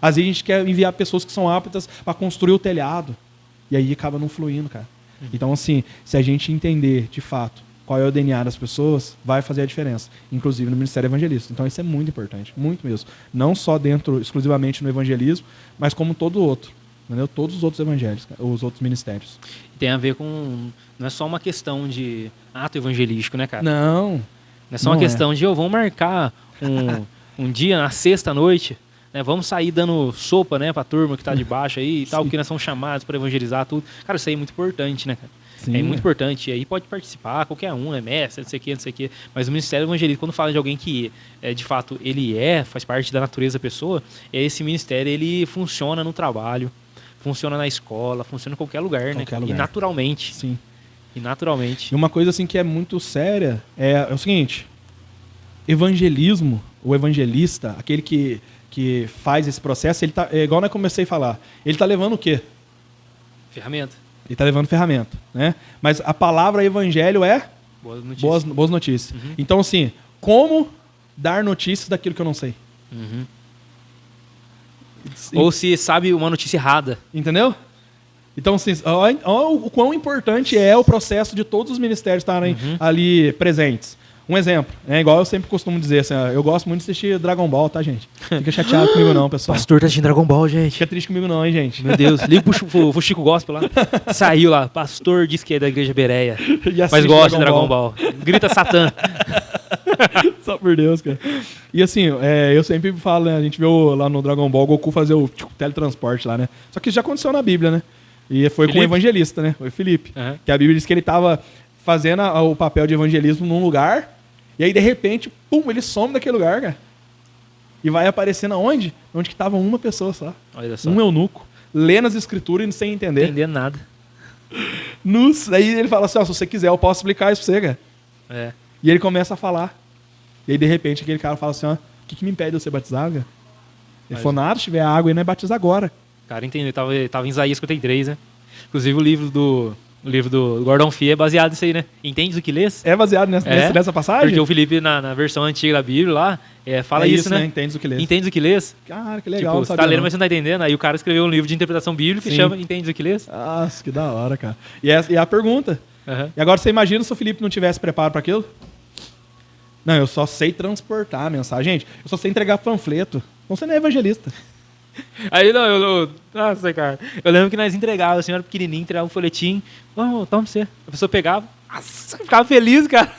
Às vezes a gente quer enviar pessoas que são aptas para construir o telhado. E aí acaba não fluindo, cara. Uhum. Então, assim, se a gente entender, de fato, qual é o DNA das pessoas, vai fazer a diferença. Inclusive no ministério evangelista. Então isso é muito importante, muito mesmo. Não só exclusivamente no evangelismo, mas como todo outro. Entendeu? Todos os outros evangelhos, os outros ministérios. Tem a ver com... Não é só uma questão de ato evangelístico, né, cara? Não. Não é só uma questão de, vamos marcar um dia na sexta-noite, né, vamos sair dando sopa, né, pra turma que tá de baixo aí e tal, porque nós somos chamados para evangelizar tudo. Cara, isso aí é muito importante, né, cara? Sim, é muito importante. E aí pode participar, qualquer um, é mestre, não sei o quê. Mas o ministério evangelístico, quando fala de alguém que, de fato, ele faz parte da natureza da pessoa, esse ministério, ele funciona no trabalho, funciona na escola, funciona em qualquer lugar, né? Lugar. E naturalmente. Sim. E naturalmente. E uma coisa, assim, que é muito séria é o seguinte: evangelismo, o evangelista, aquele que faz esse processo, ele tá, igual eu comecei a falar, ele tá levando o quê? Ferramenta. Ele está levando ferramenta, né? Mas a palavra evangelho é boas notícias. Boas notícias. Uhum. Então, assim, como dar notícias daquilo que eu não sei? Uhum. Ou se sabe uma notícia errada. Entendeu? Então, assim, olha o quão importante é o processo de todos os ministérios estarem ali presentes. Um exemplo, né? Igual eu sempre costumo dizer, assim, eu gosto muito de assistir Dragon Ball, tá, gente? Fica chateado comigo não, pessoal. Pastor tá assistindo Dragon Ball, gente. Fica triste comigo não, hein, gente? Meu Deus, liga pro Chico Gospel lá. Saiu lá, pastor diz que é da Igreja Bereia, mas gosta de Dragon Ball. Grita Satã. Só por Deus, cara. E assim, eu sempre falo, né? A gente vê lá no Dragon Ball o Goku fazer o teletransporte lá, né? Só que isso já aconteceu na Bíblia, né? E foi com o evangelista, né? Foi o Filipe. Uhum. Que a Bíblia diz que ele estava fazendo o papel de evangelismo num lugar, e aí, de repente, pum, ele some daquele lugar, cara. E vai aparecendo aonde? Onde que estava uma pessoa só. Olha só. Um eunuco, lendo as escrituras e sem entender. Não entender nada. Aí ele fala assim, ó, se você quiser, eu posso explicar isso pra você, cara. É. E ele começa a falar. E aí, de repente, aquele cara fala assim, ó, o que me impede de eu ser batizado, cara? Ele falou, nada, se tiver água aí, não é batiza agora. Cara, entendeu? Tava em Isaías 53, né? Inclusive o livro do Gordon Fee é baseado nisso aí, né? Entendes o que lês? É baseado nessa passagem? Porque o Felipe, na versão antiga da Bíblia lá, fala isso, né? Entendes o que lês. Entendes o que lês? Cara, que legal. Tipo, você tá lendo, mas você não tá entendendo. Aí o cara escreveu um livro de interpretação bíblica que chama Entendes o que lês? Nossa, que da hora, cara. E a pergunta. Uhum. E agora você imagina se o Felipe não tivesse preparo para aquilo? Não, eu só sei transportar a mensagem. Gente, eu só sei entregar panfleto. Então você não é evangelista. Aí, nossa, cara. Eu lembro que nós entregávamos, a senhora pequenininha, entregava um folhetim. Toma pra você. A pessoa pegava. Nossa, ficava feliz, cara.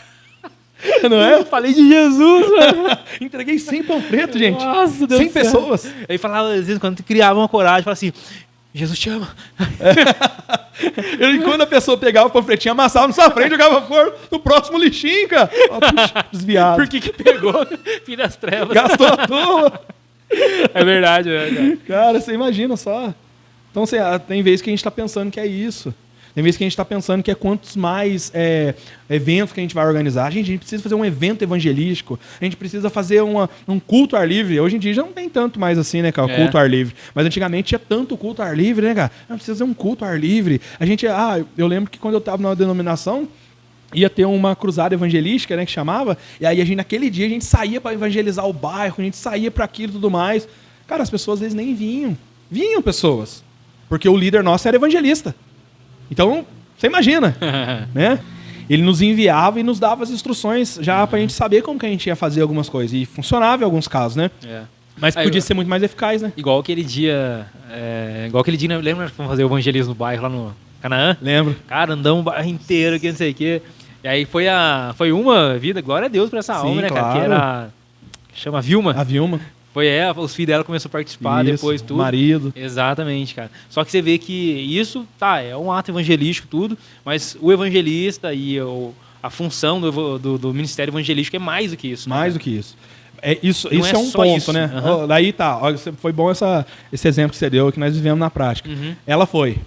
Não é? Eu falei de Jesus, mano. Entreguei 100 panfletos, gente. Nossa, Deus 100 pessoas. Aí falava, às vezes, quando criava uma coragem, falava assim, Jesus te ama. E quando a pessoa pegava o panfletinho, amassava na sua frente, jogava fora no próximo lixinho, cara. Ó, puxa, desviado. Por que pegou? Filho das trevas. Gastou a toa. É verdade, cara. Cara, você imagina só. Então, tem vezes que a gente está pensando que é isso. Tem vezes que a gente está pensando que é quantos mais eventos que a gente vai organizar. Gente, a gente precisa fazer um evento evangelístico. A gente precisa fazer um culto ao ar livre. Hoje em dia já não tem tanto mais assim, né, cara? Culto ao ar livre. Mas antigamente tinha tanto culto ao ar livre, né, cara? Não precisa fazer um culto ao ar livre. Eu lembro que quando eu estava na denominação, ia ter uma cruzada evangelística, né, que chamava, e aí naquele dia a gente saía para evangelizar o bairro, a gente saía para aquilo e tudo mais. Cara, as pessoas às vezes nem vinham. Vinham pessoas, porque o líder nosso era evangelista. Então, você imagina, né? Ele nos enviava e nos dava as instruções já pra gente saber como que a gente ia fazer algumas coisas. E funcionava em alguns casos, né? É. Mas podia ser muito mais eficaz, né? Igual aquele dia, né? Lembra que fomos fazer o evangelismo no bairro lá no Canaã? Lembro. Cara, andamos o bairro inteiro, que não sei o quê. E aí foi uma vida, glória a Deus pra essa alma, né, cara? Claro. Que era, chama Vilma. A Vilma. Foi os filhos dela começaram a participar, Isso, depois tudo. marido. Exatamente, cara. Só que você vê que isso, é um ato evangelístico tudo, mas o evangelista e a função do ministério evangelístico é mais do que isso. Mais do que isso. Isso Não é um só ponto, isso. né? Uhum. Daí tá, foi bom esse exemplo que você deu, que nós vivemos na prática. Uhum. Ela foi.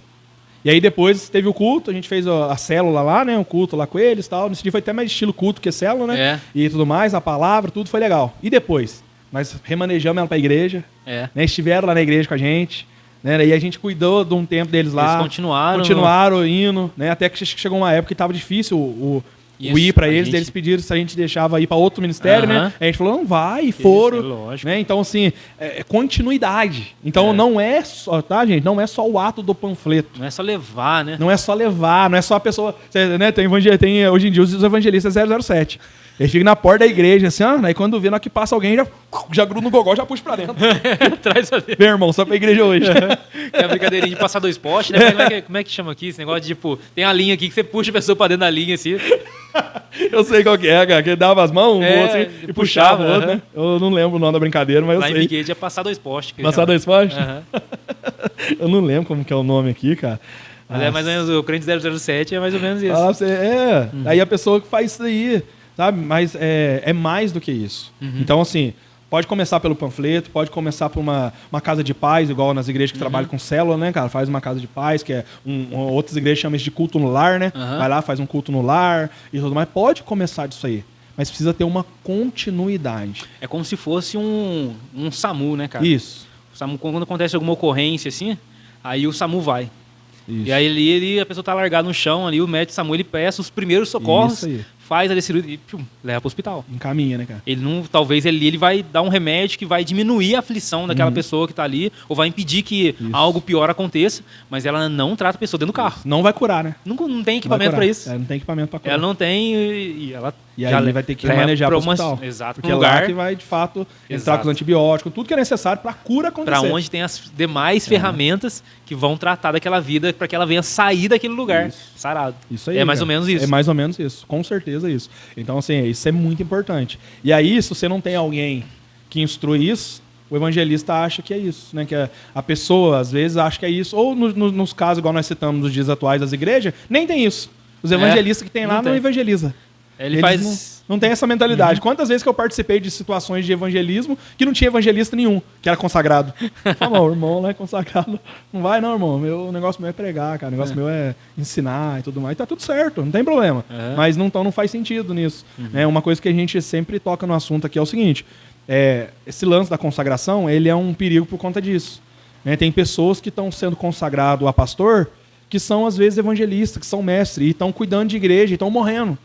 E aí depois teve o culto, a gente fez a célula lá, né? Um culto lá com eles e tal. Nesse dia foi até mais estilo culto que célula, né? É. E tudo mais, a palavra, tudo foi legal. E depois? Nós remanejamos ela pra igreja, né? Estiveram lá na igreja com a gente, né? E a gente cuidou de um tempo deles lá. Eles continuaram indo, né? Até que chegou uma época que tava difícil o ir para eles, eles pediram se a gente deixava ir para outro ministério, né? A gente falou, não vai, e foram. Isso, é lógico. Né? Então, assim, continuidade. Então, não é só, tá, gente? Não é só o ato do panfleto. Não é só levar, né? Não é só levar, não é só a pessoa... Né? Tem hoje em dia os evangelistas 007. Eles ficam na porta da igreja, assim, aí quando vê, na que passa alguém, já gruda no gogó, já puxa pra dentro. Traz a dentro. Meu irmão, só pra igreja hoje. É a brincadeirinha de passar 2 postes, né? Como é que chama aqui esse negócio de, tipo, tem a linha aqui que você puxa a pessoa pra dentro da linha, assim. Eu sei qual que é, cara, que ele dava as mãos, um outro, assim, e puxava o outro, né? Eu não lembro o nome da brincadeira, mas lá eu sei. Lá em Biguete é passar 2 postes. Passar 2 postes? Eu não lembro como que é o nome aqui, cara. Mas é mais ou menos, o crente 007 é mais ou menos isso. Aí a pessoa que faz isso aí, sabe? Mas é mais do que isso. Então, assim, pode começar pelo panfleto, pode começar por uma casa de paz, igual nas igrejas que trabalham com célula, né, cara? Faz uma casa de paz, que é outras igrejas chamam isso de culto no lar, né? Vai lá, faz um culto no lar e tudo mais. Pode começar disso aí, mas precisa ter uma continuidade. É como se fosse um SAMU, né, cara? Isso. O SAMU, quando acontece alguma ocorrência assim, aí o SAMU vai. Isso. E aí a pessoa tá largada no chão ali, o médico SAMU, ele presta os primeiros socorros. Isso aí. Faz a cirurgia e leva pro hospital. Encaminha, né, cara? Talvez ele vai dar um remédio que vai diminuir a aflição daquela pessoa que tá ali, ou vai impedir que algo pior aconteça, mas ela não trata a pessoa dentro do carro. Não vai curar, né? Não tem equipamento para isso. Não tem equipamento para curar. Ela não tem e ela E aí ele vai ter que manejar para o hospital. Exato. Porque é lá que vai, de fato, entrar com os antibióticos, tudo que é necessário para a cura acontecer. Para onde tem as demais ferramentas que vão tratar daquela vida para que ela venha sair daquele lugar sarado. Isso aí. É mais ou menos isso. É mais ou menos isso. Com certeza é isso. Então, assim, isso é muito importante. E aí, se você não tem alguém que instrui isso, o evangelista acha que é isso, né? Que a pessoa, às vezes, acha que é isso. Ou nos casos, igual nós citamos nos dias atuais das igrejas, nem tem isso. Os evangelistas que tem lá não evangeliza. Ele Eles faz... não tem essa mentalidade. Quantas vezes que eu participei de situações de evangelismo que não tinha evangelista nenhum, que era consagrado. Fala, o irmão lá é consagrado. Não vai não, irmão. O negócio meu é pregar, cara. O negócio meu é ensinar e tudo mais. Tá tudo certo, não tem problema. Mas então não faz sentido nisso. Uma coisa que a gente sempre toca no assunto aqui é o seguinte. Esse lance da consagração, ele é um perigo por conta disso. Tem pessoas que estão sendo consagrados a pastor que são, às vezes, evangelistas, que são mestres, e estão cuidando de igreja, e estão morrendo.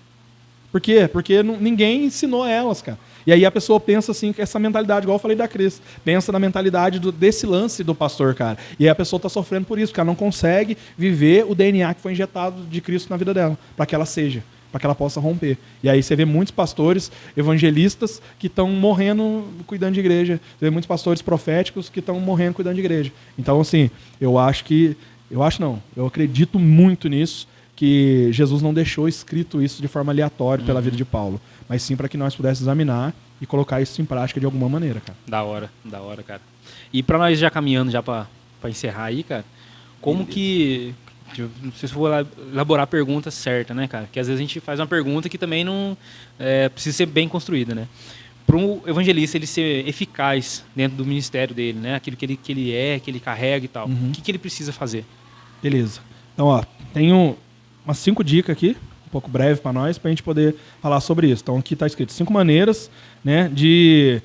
Por quê? Porque ninguém ensinou elas, cara. E aí a pessoa pensa assim, que essa mentalidade, igual eu falei da Cris, pensa na mentalidade desse lance do pastor, cara. E aí a pessoa está sofrendo por isso, porque ela não consegue viver o DNA que foi injetado de Cristo na vida dela, para que ela seja, para que ela possa romper. E aí você vê muitos pastores evangelistas que estão morrendo cuidando de igreja. Você vê muitos pastores proféticos que estão morrendo cuidando de igreja. Então, assim, eu acredito muito nisso, que Jesus não deixou escrito isso de forma aleatória pela vida de Paulo, mas sim para que nós pudéssemos examinar e colocar isso em prática de alguma maneira, cara. Da hora, cara. E para nós já caminhando já para encerrar aí, cara, como que... Não sei se eu vou elaborar a pergunta certa, né, cara? Porque às vezes a gente faz uma pergunta que também não precisa ser bem construída, né? Para um evangelista ele ser eficaz dentro do ministério dele, né? Aquilo que ele carrega e tal. O que ele precisa fazer? Beleza. Então, ó, tenho umas 5 dicas aqui, um pouco breve para nós, para a gente poder falar sobre isso. Então, aqui está escrito 5 maneiras, né, de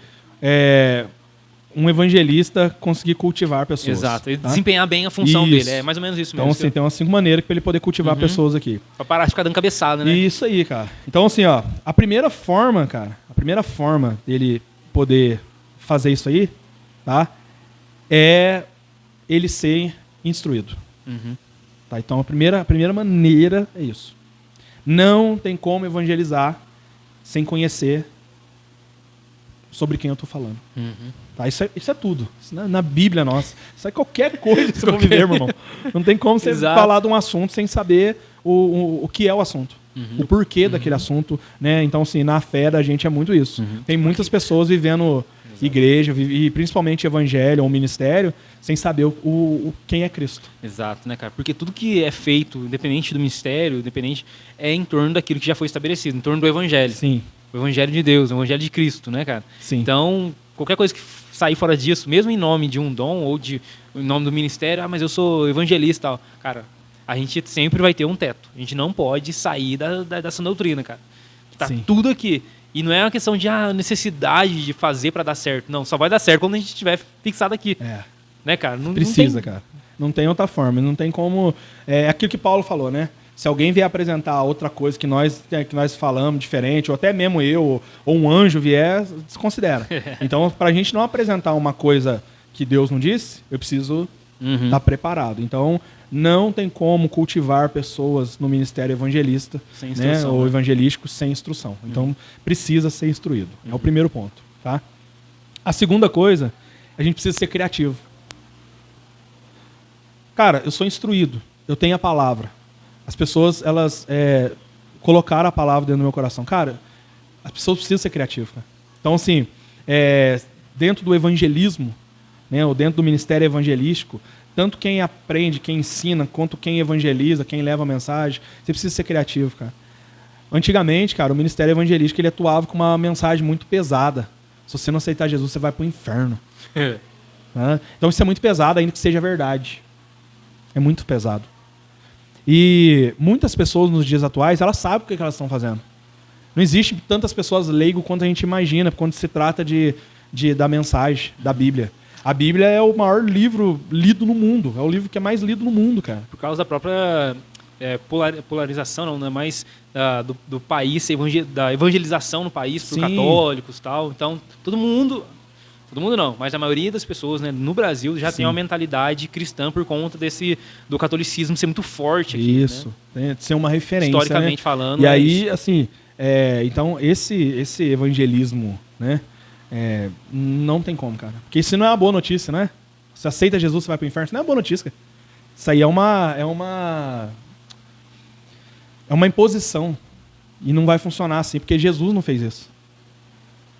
um evangelista conseguir cultivar pessoas. Exato, e tá? desempenhar bem a função dele. É mais ou menos isso mesmo. Então, assim, tem umas 5 maneiras para ele poder cultivar pessoas aqui. Para parar de ficar dando cabeçada, né? Isso aí, cara. Então, assim, ó, a primeira forma dele poder fazer isso aí, tá, é ele ser instruído. Tá, então a primeira maneira é isso. Não tem como evangelizar sem conhecer sobre quem eu estou falando. Tá, isso é tudo. Isso na Bíblia nossa. Isso é qualquer coisa que você for viver, meu irmão. Não tem como você falar de um assunto sem saber o que é o assunto. O porquê daquele assunto. Né? Então, assim, na fé da gente é muito isso. Tem muitas pessoas vivendo igreja, e principalmente evangelho ou ministério, sem saber quem é Cristo. Exato, né, cara? Porque tudo que é feito, independente do ministério, é em torno daquilo que já foi estabelecido, em torno do evangelho. Sim. O evangelho de Deus, o evangelho de Cristo, né, cara? Sim. Então, qualquer coisa que sair fora disso, mesmo em nome de um dom ou em nome do ministério, mas eu sou evangelista e tal. Cara, a gente sempre vai ter um teto. A gente não pode sair dessa doutrina, cara. Tá tudo aqui. E não é uma questão de necessidade de fazer para dar certo. Não, só vai dar certo quando a gente estiver fixado aqui. Né, cara? Precisa, cara. Não tem outra forma. Não tem como... É aquilo que Paulo falou, né? Se alguém vier apresentar outra coisa que nós falamos diferente, ou até mesmo eu, ou um anjo vier, desconsidera. Então, para a gente não apresentar uma coisa que Deus não disse, eu preciso estar preparado. Então, não tem como cultivar pessoas no ministério evangelista, sem instrução, né? Ou evangelístico sem instrução. Então, precisa ser instruído. É o primeiro ponto. Tá? A segunda coisa, a gente precisa ser criativo. Cara, eu sou instruído. Eu tenho a palavra. As pessoas, elas colocaram a palavra dentro do meu coração. Cara, as pessoas precisam ser criativas. Cara. Então, assim, dentro do evangelismo, né, ou dentro do ministério evangelístico, tanto quem aprende, quem ensina, quanto quem evangeliza, quem leva a mensagem, você precisa ser criativo, cara. Antigamente, cara, o ministério evangelístico ele atuava com uma mensagem muito pesada. Se você não aceitar Jesus, você vai pro inferno. Né? Então isso é muito pesado, ainda que seja verdade. É muito pesado. E muitas pessoas nos dias atuais, elas sabem o que elas estão fazendo. Não existe tantas pessoas leigas quanto a gente imagina quando se trata da mensagem, da Bíblia. A Bíblia é o maior livro lido no mundo. É o livro que é mais lido no mundo, cara. Por causa da própria polarização, não é mais do país, da evangelização no país por católicos e tal. Então, todo mundo não, mas a maioria das pessoas, né, no Brasil já tem uma mentalidade cristã por conta do catolicismo ser muito forte aqui. Isso, né? Ser uma referência, historicamente, né? falando. E aí, assim, então esse evangelismo, né, não tem como, cara. Porque isso não é uma boa notícia, né? Você aceita Jesus, você vai pro inferno, isso não é uma boa notícia, cara. Isso aí é uma imposição. E não vai funcionar assim, porque Jesus não fez isso.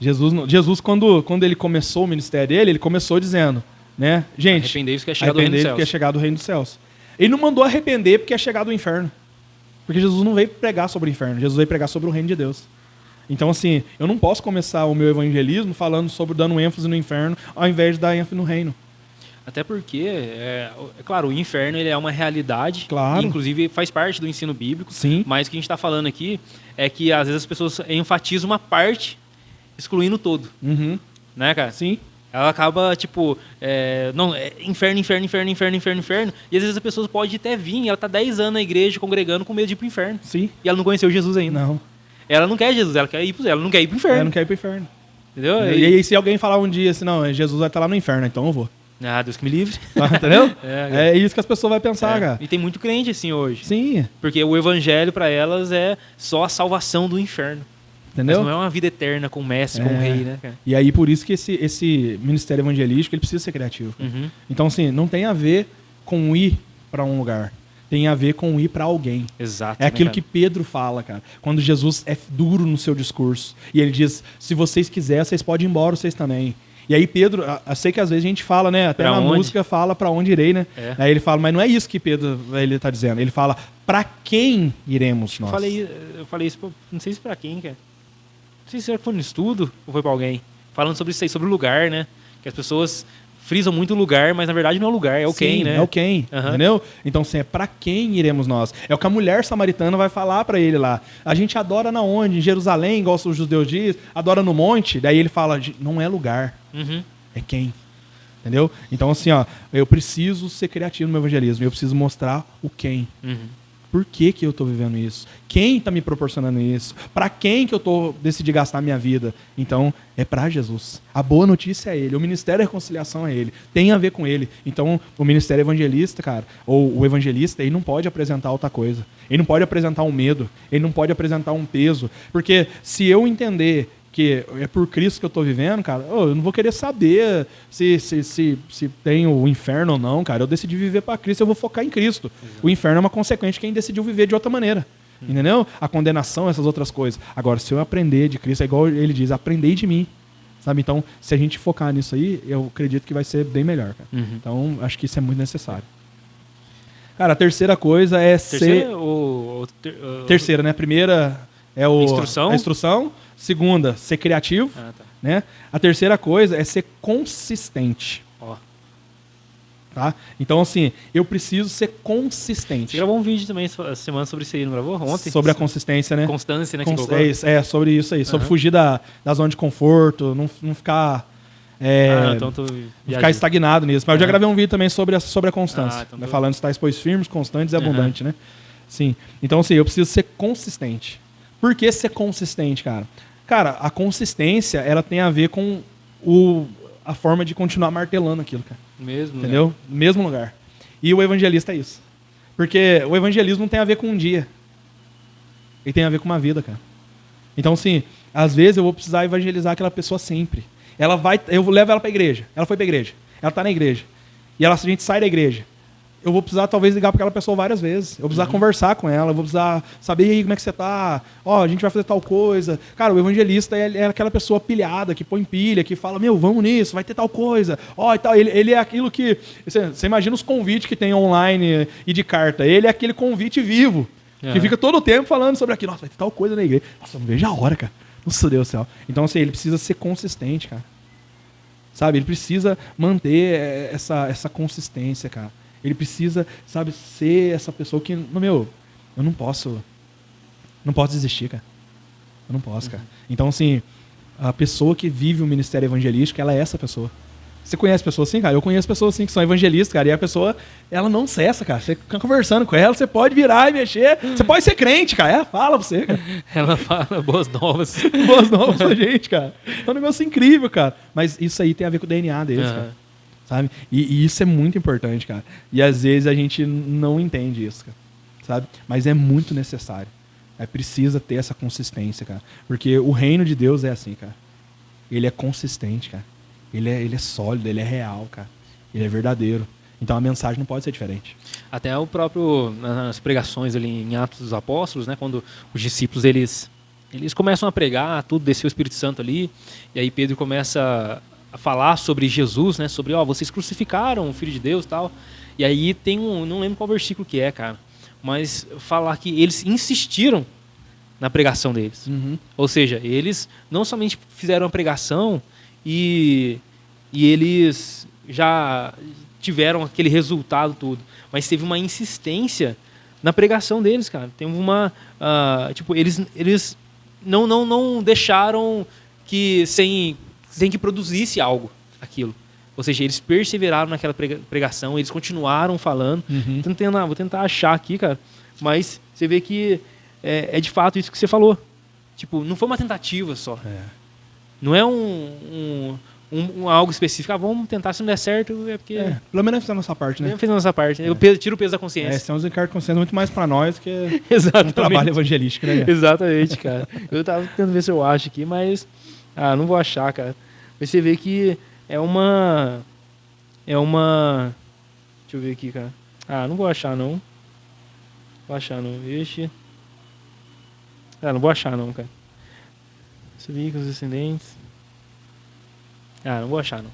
Jesus quando ele começou o ministério dele, ele começou dizendo, né? Gente, arrependei-vos que é chegado o reino dos céus. Porque é chegado o reino dos céus. Ele não mandou arrepender porque é chegado o inferno. Porque Jesus não veio pregar sobre o inferno, Jesus veio pregar sobre o reino de Deus. Então, assim, eu não posso começar o meu evangelismo dando ênfase no inferno, ao invés de dar ênfase no reino. Até porque, claro, o inferno ele é uma realidade, claro. E, inclusive faz parte do ensino bíblico. Sim. Mas o que a gente está falando aqui é que às vezes as pessoas enfatizam uma parte, excluindo o todo. Uhum. Né, cara? Sim. Ela acaba, tipo, inferno, inferno, inferno, inferno, inferno, inferno. E às vezes a pessoa pode até vir, ela tá 10 anos na igreja congregando com medo de ir pro inferno. Sim. E ela não conheceu Jesus ainda. Não. Ela não quer Jesus, ela não quer ir pro inferno. Ela não quer ir pro inferno. Entendeu? E aí se alguém falar um dia assim, não, Jesus vai estar lá no inferno, então eu vou. Ah, Deus que me livre. Entendeu? É isso que as pessoas vão pensar, cara. E tem muito crente assim hoje. Sim. Porque o evangelho para elas é só a salvação do inferno. Entendeu? Mas não é uma vida eterna com o mestre, com o rei, né, cara? E aí por isso que esse ministério evangelístico ele precisa ser criativo. Uhum. Então assim, não tem a ver com ir para um lugar. Tem a ver com ir para alguém. Exato. É aquilo que Pedro fala, cara. Quando Jesus é duro no seu discurso. E ele diz, se vocês quiserem, vocês podem ir embora, vocês também. E aí Pedro, eu sei que às vezes a gente fala, né? Até pra na onde? música fala pra onde irei, né? Aí ele fala, mas não é isso que Pedro ele tá dizendo. Ele fala, pra quem iremos nós? Eu falei isso, não sei se pra quem, cara. Não sei se foi no estudo ou foi pra alguém. Falando sobre isso aí, sobre o lugar, né? Que as pessoas frisam muito o lugar, mas na verdade não é o lugar, é o quem, né? É o quem, entendeu? Então, assim, é pra quem iremos nós? É o que a mulher samaritana vai falar pra ele lá. A gente adora na onde? Em Jerusalém, igual os judeus dizem, adora no monte. Daí ele fala, não é lugar, é quem. Entendeu? Então, assim, ó, eu preciso ser criativo no meu evangelismo, eu preciso mostrar o quem. Por que eu estou vivendo isso? Quem está me proporcionando isso? Para quem que eu decidi gastar minha vida? Então, é para Jesus. A boa notícia é Ele. O ministério da reconciliação é Ele. Tem a ver com Ele. Então, o ministério evangelista, cara, ou o evangelista, ele não pode apresentar outra coisa. Ele não pode apresentar um medo. Ele não pode apresentar um peso. Porque se eu entender que é por Cristo que eu estou vivendo, cara, eu não vou querer saber se tem o inferno ou não, cara. Eu decidi viver para Cristo, eu vou focar em Cristo. O inferno é uma consequência de quem decidiu viver de outra maneira. Entendeu? A condenação, essas outras coisas. Agora, se eu aprender de Cristo, é igual ele diz, aprendei de mim. Sabe? Então, se a gente focar nisso aí, eu acredito que vai ser bem melhor, cara. Então, acho que isso é muito necessário. Cara, a terceira coisa é Terceira, né? A primeira é a instrução. Segunda, ser criativo. Tá. Né? A terceira coisa é ser consistente. Tá? Então, assim, eu preciso ser consistente. Você gravou um vídeo também essa semana sobre isso aí, não gravou? Ontem? Sobre a consistência, né? Constância, né? Sobre isso aí. Sobre fugir da zona de conforto, não ficar... então ficar estagnado nisso. Mas eu já gravei um vídeo também sobre a constância. Então falando estáis, pois firmes, constantes e abundantes, né? Sim. Então, assim, eu preciso ser consistente. Por que ser consistente, cara? Cara, a consistência, ela tem a ver com a forma de continuar martelando aquilo, cara. Entendeu? Lugar. Mesmo lugar. E o evangelista é isso. Porque o evangelismo não tem a ver com um dia. Ele tem a ver com uma vida, cara. Então, assim, às vezes eu vou precisar evangelizar aquela pessoa sempre. Eu levo ela pra igreja. Ela foi pra igreja. Ela tá na igreja. E a gente sai da igreja. Eu vou precisar, talvez, ligar para aquela pessoa várias vezes. Eu vou precisar conversar com ela. Eu vou precisar saber, e aí, como é que você tá? A gente vai fazer tal coisa. Cara, o evangelista é aquela pessoa pilhada, que põe pilha, que fala, vamos nisso, vai ter tal coisa. E tal. Ele é aquilo que... Você imagina os convites que tem online e de carta. Ele é aquele convite vivo, que fica todo o tempo falando sobre aquilo. Nossa, vai ter tal coisa na igreja. Nossa, eu não vejo a hora, cara. Nossa, Deus do céu. Então, assim, ele precisa ser consistente, cara. Sabe? Ele precisa manter essa consistência, cara. Ele precisa, sabe, ser essa pessoa que, eu não posso desistir, cara. Eu não posso, cara. Então, assim, a pessoa que vive o ministério evangelístico, ela é essa pessoa. Você conhece pessoas assim, cara? Eu conheço pessoas assim que são evangelistas, cara, e a pessoa, ela não cessa, cara. Você fica conversando com ela, você pode virar e mexer, você pode ser crente, cara. Fala pra você, cara. Ela fala boas novas. Boas novas pra gente, cara. É um negócio incrível, cara. Mas isso aí tem a ver com o DNA deles, cara. Sabe? E isso é muito importante, cara. E às vezes a gente não entende isso, cara. Sabe? Mas é muito necessário. Precisa ter essa consistência, cara. Porque o reino de Deus é assim, cara. Ele é consistente, cara. Ele é sólido, ele é real, cara. Ele é verdadeiro. Então a mensagem não pode ser diferente. Até o próprio, nas pregações ali em Atos dos Apóstolos, né, quando os discípulos eles eles começam a pregar, tudo, desceu o Espírito Santo ali, e aí Pedro começa a falar sobre Jesus, né? Sobre, vocês crucificaram o Filho de Deus e tal. E aí tem não lembro qual versículo que é, cara, mas falar que eles insistiram na pregação deles. Ou seja, eles não somente fizeram a pregação e eles já tiveram aquele resultado todo, mas teve uma insistência na pregação deles, cara. Tem uma... tipo, eles não deixaram que sem que produzisse algo, aquilo. Ou seja, eles perseveraram naquela pregação, eles continuaram falando. Vou tentar achar aqui, cara, mas você vê que é de fato isso que você falou. Tipo, não foi uma tentativa só. Não é algo específico. Vamos tentar, se não der certo, é porque... Pelo menos fez a nossa parte, né? Fez a nossa parte. Eu tiro o peso da consciência. São os encargos de consciência muito mais pra nós que Exatamente. um trabalho evangelístico, né? Exatamente, cara. Eu tava tentando ver se eu acho aqui, mas... não vou achar, cara. Mas você vê que é uma... Deixa eu ver aqui, cara. Não vou achar, não. Vixe. Não vou achar, não, cara. Você vê que os descendentes... não vou achar, não.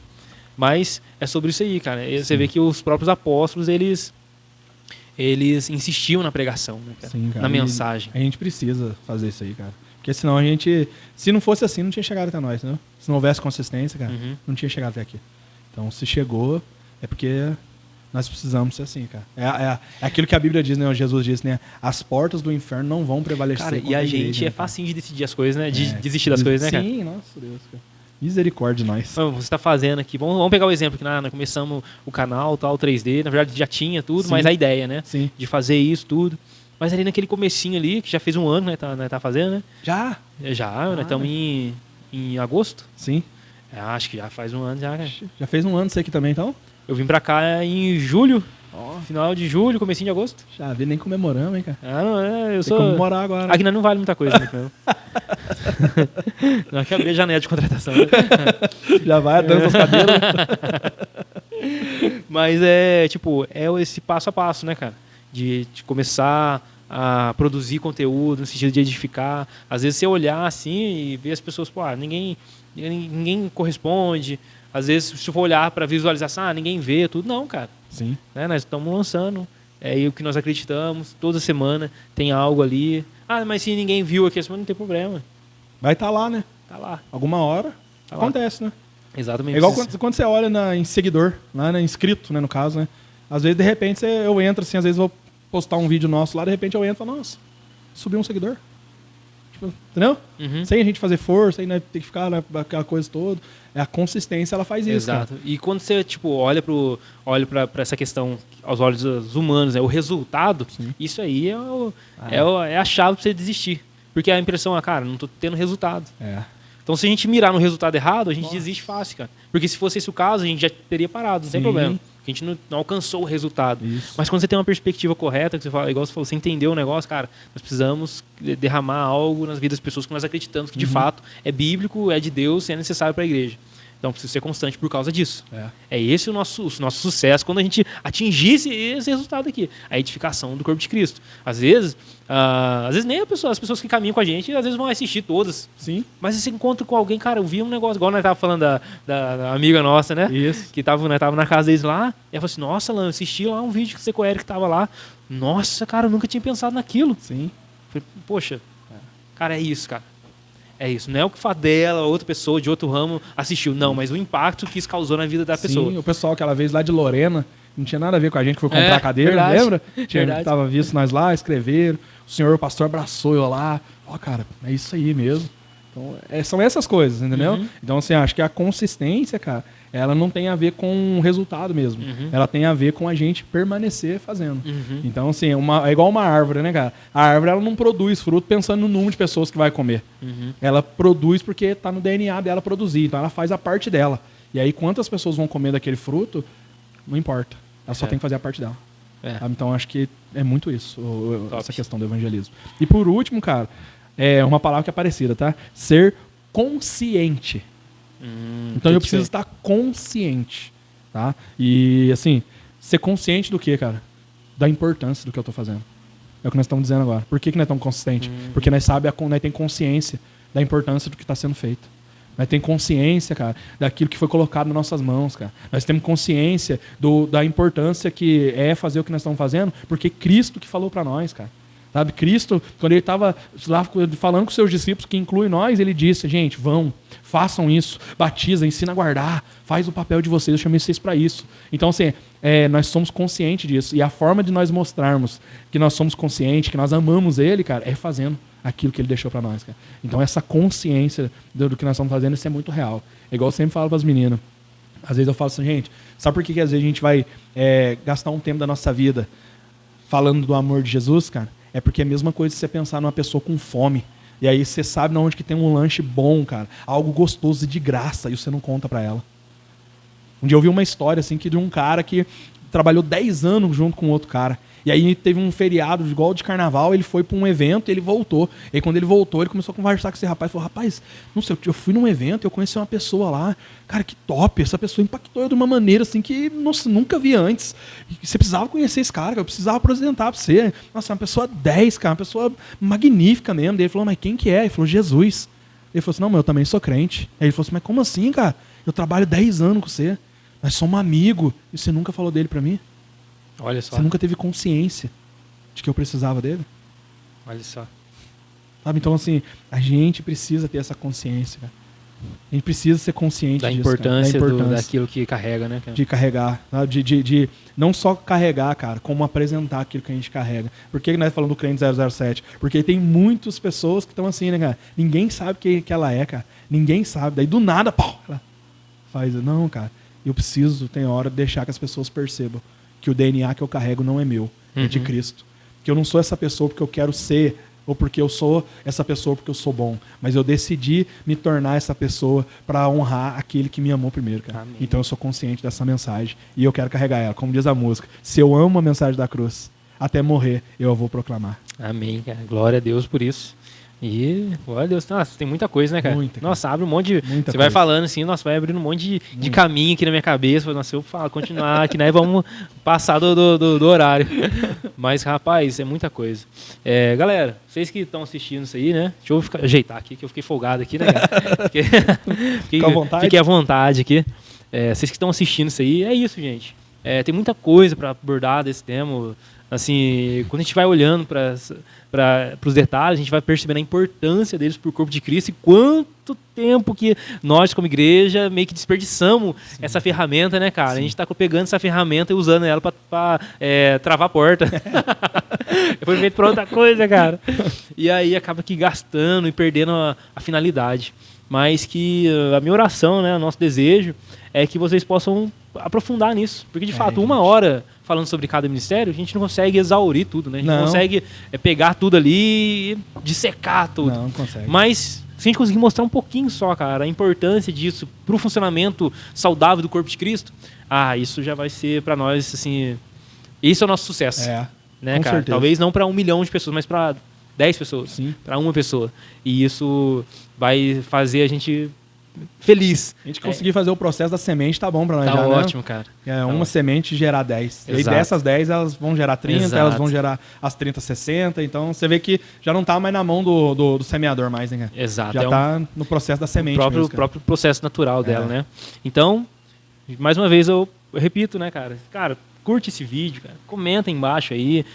Mas é sobre isso aí, cara. Você vê que os próprios apóstolos, eles insistiam na pregação, né, cara? Sim, cara. Na mensagem. A gente precisa fazer isso aí, cara. Porque senão a gente... Se não fosse assim, não tinha chegado até nós, né? Se não houvesse consistência, cara, não tinha chegado até aqui. Então, se chegou, é porque nós precisamos ser assim, cara. É aquilo que a Bíblia diz, né? Jesus diz, né? As portas do inferno não vão prevalecer. Cara, e a gente igreja, facinho de decidir as coisas, né? De desistir das coisas, né, cara? Sim, nossa Deus, cara. Misericórdia de nós. Você está fazendo aqui. Vamos pegar o exemplo que nós começamos o canal, tal, 3D. Na verdade, já tinha tudo, mas a ideia, né? Sim. De fazer isso, tudo. Mas ali naquele comecinho ali, que já fez um ano, né? Tá fazendo, né? Já? Nós estamos em agosto. Sim. Acho que já faz um ano já, cara. Já fez um ano isso aqui também, então? Eu vim pra cá em julho. Final de julho, comecinho de agosto. Já vi, nem comemoramos, hein, cara. Eu sou... Tem que comemorar agora. Aqui não vale muita coisa, né? Não, que abrir a janela de contratação. Né? Já vai, dança os cabelos. Mas esse passo a passo, né, cara? De começar a produzir conteúdo no sentido de edificar. Às vezes você olhar assim e ver as pessoas, ninguém corresponde. Às vezes, se for olhar para visualização, ninguém vê tudo. Não, cara. Sim. Né? Nós estamos lançando. O que nós acreditamos. Toda semana tem algo ali. Mas se ninguém viu aqui, não tem problema. Vai estar lá, né? Tá lá. Alguma hora acontece, né? Exatamente. É igual quando você olha em seguidor, lá, né? Inscrito, né, no caso, né? Às vezes, de repente, eu entro assim, às vezes eu vou postar um vídeo nosso lá, de repente eu entro e falo, nossa, subiu um seguidor. Tipo, entendeu? Sem a gente fazer força, aí, né, ter que ficar aquela coisa toda. A consistência, ela faz isso. Exato. Cara. E quando você olha para essa questão aos olhos dos humanos, o resultado, isso aí é a chave para você desistir. Porque a impressão cara, não estou tendo resultado. Então, se a gente mirar no resultado errado, a gente desiste fácil, cara. Porque se fosse esse o caso, a gente já teria parado, não tem problema. A gente não alcançou o resultado. Isso. Mas quando você tem uma perspectiva correta, que você fala, igual você falou, você entendeu o negócio, cara, nós precisamos derramar algo nas vidas das pessoas que nós acreditamos que de fato é bíblico, é de Deus e é necessário para a igreja. Então precisa ser constante por causa disso. É esse o nosso sucesso quando a gente atingisse esse resultado aqui. A edificação do corpo de Cristo. Às vezes nem as pessoas que caminham com a gente, às vezes vão assistir todas. Sim. Mas você encontra com alguém, cara, eu vi um negócio, igual nós tava falando da amiga nossa, né? Isso. Que tava na casa deles lá, e ela falou assim, nossa, Lan, eu assisti lá um vídeo que você com o Eric tava lá. Nossa, cara, eu nunca tinha pensado naquilo. Sim. Falei, poxa, cara, é isso, cara. É isso, não é o que faz dela, outra pessoa de outro ramo assistiu, não, mas o impacto que isso causou na vida da pessoa. Sim, o pessoal aquela vez lá de Lorena, não tinha nada a ver com a gente que foi comprar cadeira, verdade, lembra? Tava visto nós lá, escreveram, o senhor, o pastor abraçou eu lá, cara, é isso aí mesmo. Então, são essas coisas, entendeu? Então, assim, acho que a consistência, cara, ela não tem a ver com o resultado mesmo. Ela tem a ver com a gente permanecer fazendo. Então, assim, é igual uma árvore, né, cara? A árvore, ela não produz fruto pensando no número de pessoas que vai comer. Ela produz porque tá no DNA dela produzir. Então, ela faz a parte dela. E aí, quantas pessoas vão comer daquele fruto, não importa. Ela só tem que fazer a parte dela. Então, acho que é muito isso, essa questão do evangelismo. E por último, cara, é uma palavra que é parecida, tá? Ser consciente. Então eu preciso estar consciente, tá? E assim, ser consciente do quê, cara? Da importância do que eu tô fazendo. É o que nós estamos dizendo agora. Por que nós estamos consistentes? Porque nós sabemos, nós temos consciência da importância do que está sendo feito. Nós temos consciência, cara, daquilo que foi colocado nas nossas mãos, cara. Nós temos consciência da importância que é fazer o que nós estamos fazendo, porque Cristo que falou para nós, cara. Sabe, Cristo, quando ele estava lá falando com os seus discípulos, que inclui nós, ele disse, gente, vão, façam isso, batiza, ensina a guardar, faz o papel de vocês, eu chamei vocês para isso. Então, assim, nós somos conscientes disso. E a forma de nós mostrarmos que nós somos conscientes, que nós amamos ele, cara, é fazendo aquilo que ele deixou para nós, cara. Então, essa consciência do que nós estamos fazendo, isso é muito real. É igual eu sempre falo para as meninas. Às vezes eu falo assim, gente, sabe por que às vezes a gente vai gastar um tempo da nossa vida falando do amor de Jesus, cara? É porque é a mesma coisa se você pensar numa pessoa com fome. E aí você sabe onde que tem um lanche bom, cara. Algo gostoso e de graça. E você não conta pra ela. Um dia eu vi uma história assim, de um cara que trabalhou 10 anos junto com outro cara. E aí teve um feriado igual de carnaval, ele foi para um evento e ele voltou. E aí quando ele voltou, ele começou a conversar com esse rapaz. Falou, rapaz, não sei, eu fui num evento, eu conheci uma pessoa lá. Cara, que top. Essa pessoa impactou eu de uma maneira assim que, nossa, nunca vi antes. E você precisava conhecer esse cara, eu precisava apresentar para você. Nossa, uma pessoa 10, cara, uma pessoa magnífica mesmo. Daí ele falou, mas quem que é? Ele falou, Jesus. Ele falou assim, não, mas eu também sou crente. Aí ele falou assim, mas como assim, cara? Eu trabalho 10 anos com você. Nós somos amigos. E você nunca falou dele para mim? Olha só. Você nunca teve consciência de que eu precisava dele? Olha só. Sabe? Então, assim, a gente precisa ter essa consciência, cara. A gente precisa ser consciente da disso, importância, cara. Da importância daquilo que carrega, né, cara? de carregar. Sabe? De não só carregar, cara, como apresentar aquilo que a gente carrega. Por que nós falamos do Crente 007? Porque tem muitas pessoas que estão assim, né, cara? Ninguém sabe o que ela é, cara. Ninguém sabe. Daí, do nada, pau, ela faz. Não, cara. Eu preciso, tem hora, de deixar que as pessoas percebam que o DNA que eu carrego não é meu, é de Cristo. Que eu não sou essa pessoa porque eu quero ser, ou porque eu sou essa pessoa porque eu sou bom. Mas eu decidi me tornar essa pessoa para honrar aquele que me amou primeiro, cara. Amém. Então eu sou consciente dessa mensagem e eu quero carregar ela. Como diz a música, se eu amo a mensagem da cruz, até morrer eu a vou proclamar. Amém, cara. Glória a Deus por isso. E, glória a Deus, nossa, tem muita coisa, né, cara? Muita, cara. Nossa, abre um monte de... Muita você coisa. vai falando assim, nossa, vai abrindo um monte de caminho aqui na minha cabeça. Nossa, eu falo, continuar aqui, né? Vamos passar do horário. Mas, rapaz, é muita coisa. Galera, vocês que estão assistindo isso aí, né? Deixa eu ajeitar aqui, que eu fiquei folgado aqui, né, cara? Fiquei à vontade. Fiquei à vontade aqui. Vocês que estão assistindo isso aí, é isso, gente. Tem muita coisa para abordar desse tema. Assim, quando a gente vai olhando para os detalhes, a gente vai percebendo a importância deles para o corpo de Cristo e quanto tempo que nós, como igreja, meio que desperdiçamos essa ferramenta, né, cara? Sim. A gente está pegando essa ferramenta e usando ela para travar a porta. Foi feito para outra coisa, cara. E aí acaba que gastando e perdendo a finalidade. Mas que a minha oração, né, o nosso desejo é que vocês possam aprofundar nisso. Porque, de fato, uma hora falando sobre cada ministério, a gente não consegue exaurir tudo, né? A gente não consegue pegar tudo ali e dissecar tudo. Não consegue. Mas se a gente conseguir mostrar um pouquinho só, cara, a importância disso para o funcionamento saudável do corpo de Cristo, isso já vai ser para nós, assim... Isso é o nosso sucesso. Né, com cara? certeza. Talvez não para 1 milhão de pessoas, mas para 10 pessoas. Para uma pessoa. E isso vai fazer a gente... feliz. A gente conseguir fazer o processo da semente, tá bom pra nós tá já, ótimo, né? cara. Uma semente gerar 10. Exato. E dessas 10, elas vão gerar 30, Exato. elas vão gerar as 30, 60. Então, você vê que já não tá mais na mão do semeador mais, né, cara? Exato. Já tá no processo da semente o próprio processo natural dela, né? Então, mais uma vez, eu repito, né, cara? Cara, curte esse vídeo, cara. Comenta embaixo aí,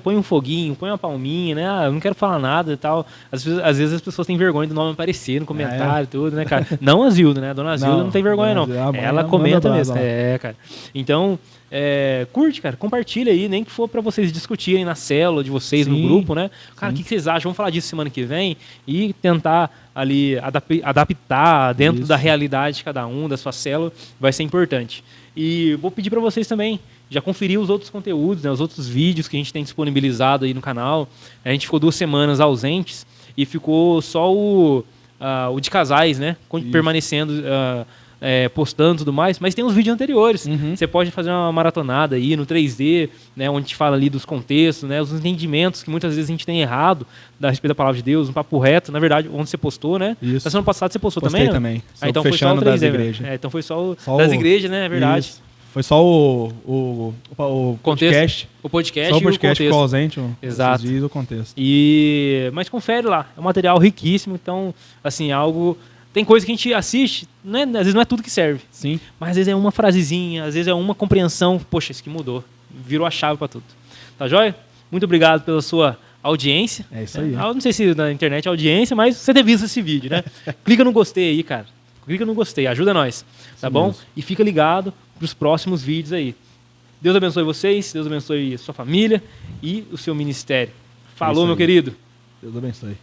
põe um foguinho, põe uma palminha, né? Eu não quero falar nada e tal. Às vezes as pessoas têm vergonha do nome aparecer no comentário e tudo, né, cara? Não a Zilda, né? A dona Zilda não tem vergonha, não. Ela comenta mesmo. Cara. Então, curte, cara. Compartilha aí, nem que for pra vocês discutirem na célula de vocês, no grupo, né? Cara, o que vocês acham? Vamos falar disso semana que vem e tentar ali adaptar dentro da realidade de cada um, da sua célula, vai ser importante. E vou pedir para vocês também já conferir os outros conteúdos, né, os outros vídeos que a gente tem disponibilizado aí no canal. A gente ficou 2 semanas ausentes e ficou só o de casais, né, permanecendo, postando e tudo mais, mas tem os vídeos anteriores. Você pode fazer uma maratonada aí no 3D, né, onde a gente fala ali dos contextos, né, os entendimentos que muitas vezes a gente tem errado a respeito da palavra de Deus, um papo reto, na verdade, onde você postou, né? Isso. Na semana passada você postou Postei também? também. Então foi só o 3D, das igrejas. então foi só das igrejas, né? É verdade. Isso. Foi só o podcast. O podcast Só o e podcast o ficou contexto. ausente. Exato. Esses dias do contexto. Mas confere lá. É um material riquíssimo. Então, assim, algo... Tem coisa que a gente assiste, né? Às vezes não é tudo que serve. Sim. Mas às vezes é uma frasezinha, às vezes é uma compreensão. Poxa, isso que mudou. Virou a chave pra tudo. Tá joia? Muito obrigado pela sua audiência. É isso aí. Eu não sei se na internet é audiência, mas você ter visto esse vídeo, né? Clica no gostei aí, cara. Clica no gostei, ajuda nós. Tá bom? mesmo. E fica ligado pros próximos vídeos aí. Deus abençoe vocês, Deus abençoe a sua família e o seu ministério. Falou, isso meu aí. querido. Deus abençoe.